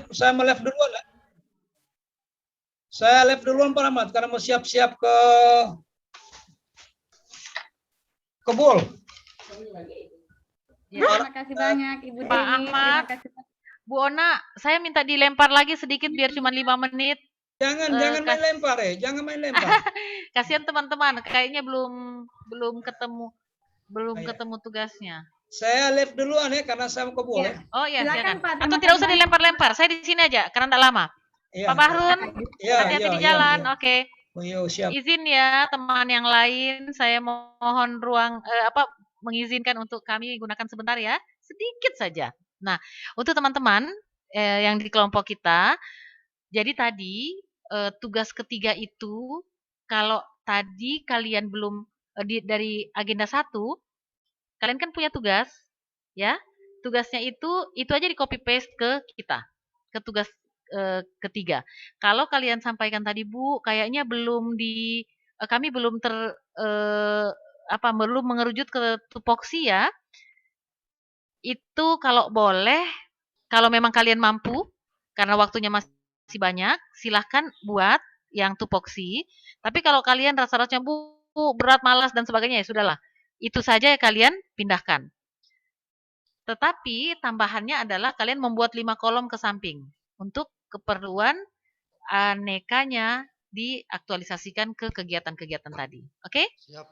Saya live duluan lah. Saya live duluan Pak Ahmad karena mau siap-siap ke Bol. Ya, terima kasih banyak Ibu Pak Ahmad. Bu Ona, saya minta dilempar lagi sedikit biar cuma 5 menit. Jangan main lempar jangan main lempar. Kasihan teman-teman, kayaknya belum ketemu tugasnya. Saya live duluan ya karena saya mau ke Bol. Oh iya, silakan. Atau tidak usah dilempar-lempar, saya di sini aja karena tidak lama. Pak Bahrun, hati-hati di jalan. Oke. Siap. Izin ya teman yang lain, saya mohon ruang mengizinkan untuk kami gunakan sebentar ya, sedikit saja. Nah, untuk teman-teman yang di kelompok kita, jadi tadi tugas ketiga itu kalau tadi kalian belum dari agenda 1, kalian kan punya tugas, ya. Tugasnya itu aja di copy paste ke kita, ke tugas ketiga. Kalau kalian sampaikan tadi Bu, kayaknya kami belum belum mengerucut ke tupoksi ya. Itu kalau boleh, kalau memang kalian mampu, karena waktunya masih banyak, silahkan buat yang tupoksi. Tapi kalau kalian rasa-rasanya Bu berat, malas dan sebagainya ya sudahlah. Itu saja ya kalian pindahkan. Tetapi tambahannya adalah kalian membuat 5 kolom ke samping untuk keperluan anekanya diaktualisasikan ke kegiatan-kegiatan tadi. Oke?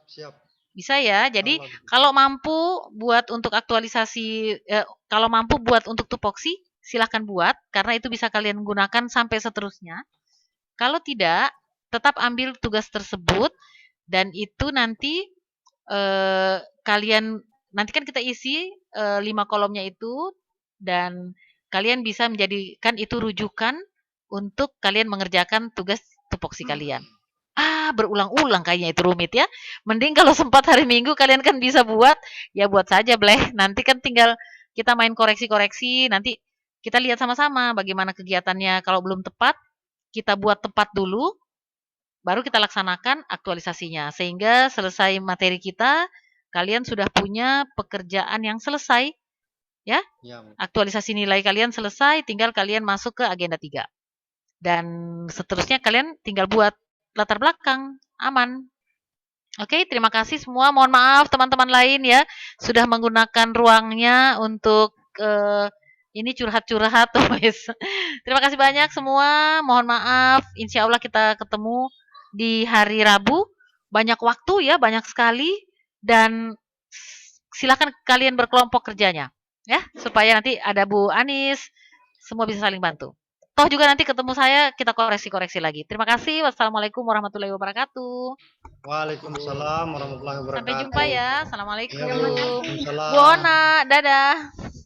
Siap. Bisa ya. Jadi kalau mampu buat untuk aktualisasi, kalau mampu buat untuk tupoksi, silahkan buat karena itu bisa kalian gunakan sampai seterusnya. Kalau tidak, tetap ambil tugas tersebut dan itu nanti kalian nanti kan kita isi 5 kolomnya itu dan kalian bisa menjadikan itu rujukan untuk kalian mengerjakan tugas tupoksi kalian. Berulang-ulang kayaknya itu rumit ya. Mending kalau sempat hari Minggu kalian kan bisa buat, ya buat saja bleh. Nanti kan tinggal kita main koreksi-koreksi, nanti kita lihat sama-sama bagaimana kegiatannya. Kalau belum tepat, kita buat tepat dulu, baru kita laksanakan aktualisasinya. Sehingga selesai materi kita, kalian sudah punya pekerjaan yang selesai. Ya, aktualisasi nilai kalian selesai, tinggal kalian masuk ke agenda 3. Dan seterusnya kalian tinggal buat latar belakang, aman. Oke, terima kasih semua. Mohon maaf teman-teman lain ya, sudah menggunakan ruangnya untuk ini curhat-curhat. Terima kasih banyak semua. Mohon maaf. Insya Allah kita ketemu di hari Rabu. Banyak waktu ya, banyak sekali. Dan silakan kalian berkelompok kerjanya. Ya, supaya nanti ada Bu Anis, semua bisa saling bantu. Toh juga nanti ketemu saya, kita koreksi-koreksi lagi. Terima kasih. Wassalamualaikum warahmatullahi wabarakatuh. Waalaikumsalam warahmatullahi wabarakatuh. Sampai jumpa ya. Assalamualaikum. Waalaikumsalam. Bu Ona, dadah.